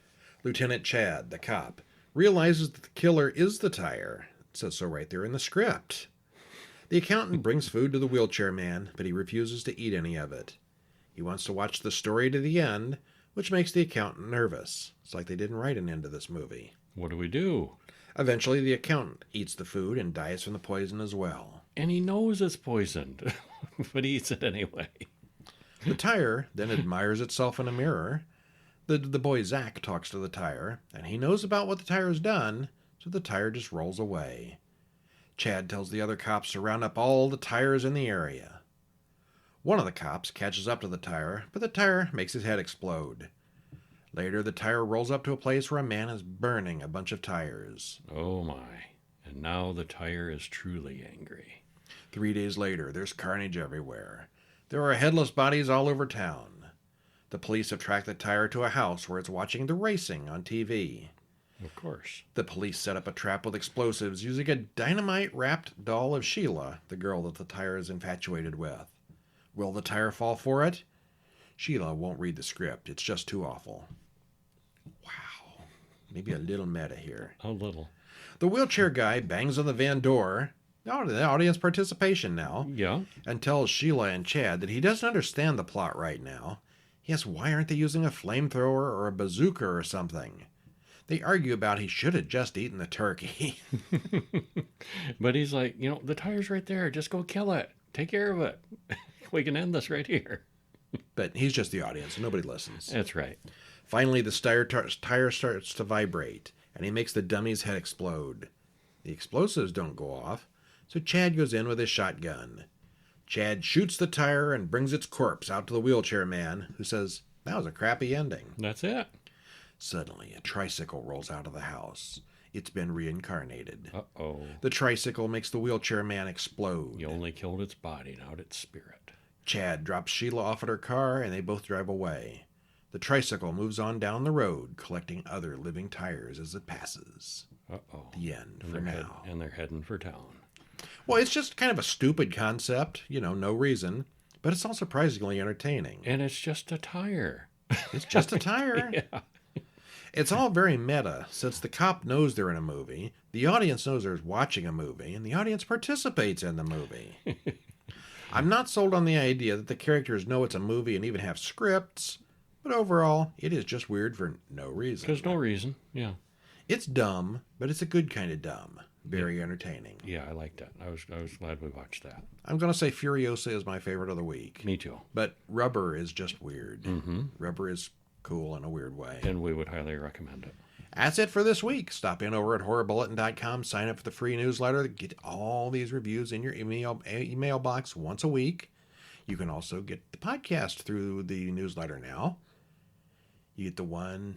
S1: Lieutenant Chad, the cop, realizes that the killer is the tire. It says so right there in the script. The accountant brings food to the wheelchair man, but he refuses to eat any of it. He wants to watch the story to the end, which makes the accountant nervous. It's like they didn't write an end to this movie.
S2: What do we do?
S1: Eventually, the accountant eats the food and dies from the poison as well.
S2: And he knows it's poisoned, but he eats it anyway.
S1: The tire then admires itself in a mirror. The boy Zach talks to the tire, and he knows about what the tire has done, so the tire just rolls away. Chad tells the other cops to round up all the tires in the area. One of the cops catches up to the tire, but the tire makes his head explode. Later, the tire rolls up to a place where a man is burning a bunch of tires.
S2: Oh my. And now the tire is truly angry.
S1: 3 days later, there's carnage everywhere. There are headless bodies all over town. The police have tracked the tire to a house where it's watching the racing on TV.
S2: Of course.
S1: The police set up a trap with explosives using a dynamite-wrapped doll of Sheila, the girl that the tire is infatuated with. Will the tire fall for it? Sheila won't read the script. It's just too awful. Wow. Maybe a little meta here.
S2: A little.
S1: The wheelchair guy bangs on the van door. Oh, the audience participation now.
S2: Yeah.
S1: And tells Sheila and Chad that he doesn't understand the plot right now. Yes, why aren't they using a flamethrower or a bazooka or something? They argue about he should have just eaten the turkey.
S2: But he's like, the tire's right there. Just go kill it. Take care of it. We can end this right here.
S1: But he's just the audience. Nobody listens.
S2: That's right.
S1: Finally, the tire starts to vibrate, and he makes the dummy's head explode. The explosives don't go off, so Chad goes in with his shotgun. Chad shoots the tire and brings its corpse out to the wheelchair man, who says, "That was a crappy ending."
S2: That's it.
S1: Suddenly, a tricycle rolls out of the house. It's been reincarnated.
S2: Uh-oh.
S1: The tricycle makes the wheelchair man explode.
S2: You only killed its body, not its spirit.
S1: Chad drops Sheila off at her car, and they both drive away. The tricycle moves on down the road, collecting other living tires as it passes.
S2: Uh-oh.
S1: The end for now.
S2: And they're heading for town.
S1: Well, it's just kind of a stupid concept, no reason, but it's all surprisingly entertaining.
S2: And it's just a tire.
S1: It's just a tire.
S2: Yeah.
S1: It's all very meta, since the cop knows they're in a movie, the audience knows they're watching a movie, and the audience participates in the movie. I'm not sold on the idea that the characters know it's a movie and even have scripts, but overall, it is just weird for no reason.
S2: Because no reason, yeah.
S1: It's dumb, but it's a good kind of dumb. Very entertaining.
S2: Yeah, I liked that. I was glad we watched that.
S1: I'm going to say Furiosa is my favorite of the week.
S2: Me too.
S1: But Rubber is just weird.
S2: Mm-hmm.
S1: Rubber is cool in a weird way.
S2: And we would highly recommend it.
S1: That's it for this week. Stop in over at horrorbulletin.com, sign up for the free newsletter, get all these reviews in your email box once a week. You can also get the podcast through the newsletter now. You get the one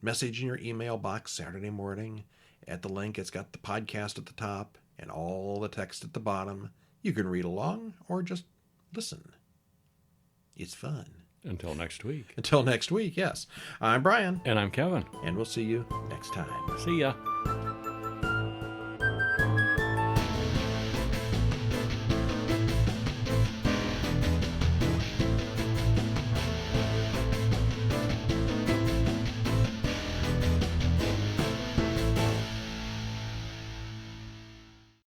S1: message in your email box Saturday morning. At the link, it's got the podcast at the top and all the text at the bottom. You can read along or just listen. It's fun.
S2: Until next week.
S1: Until next week, yes. I'm Brian.
S2: And I'm Kevin.
S1: And we'll see you next time.
S2: See ya.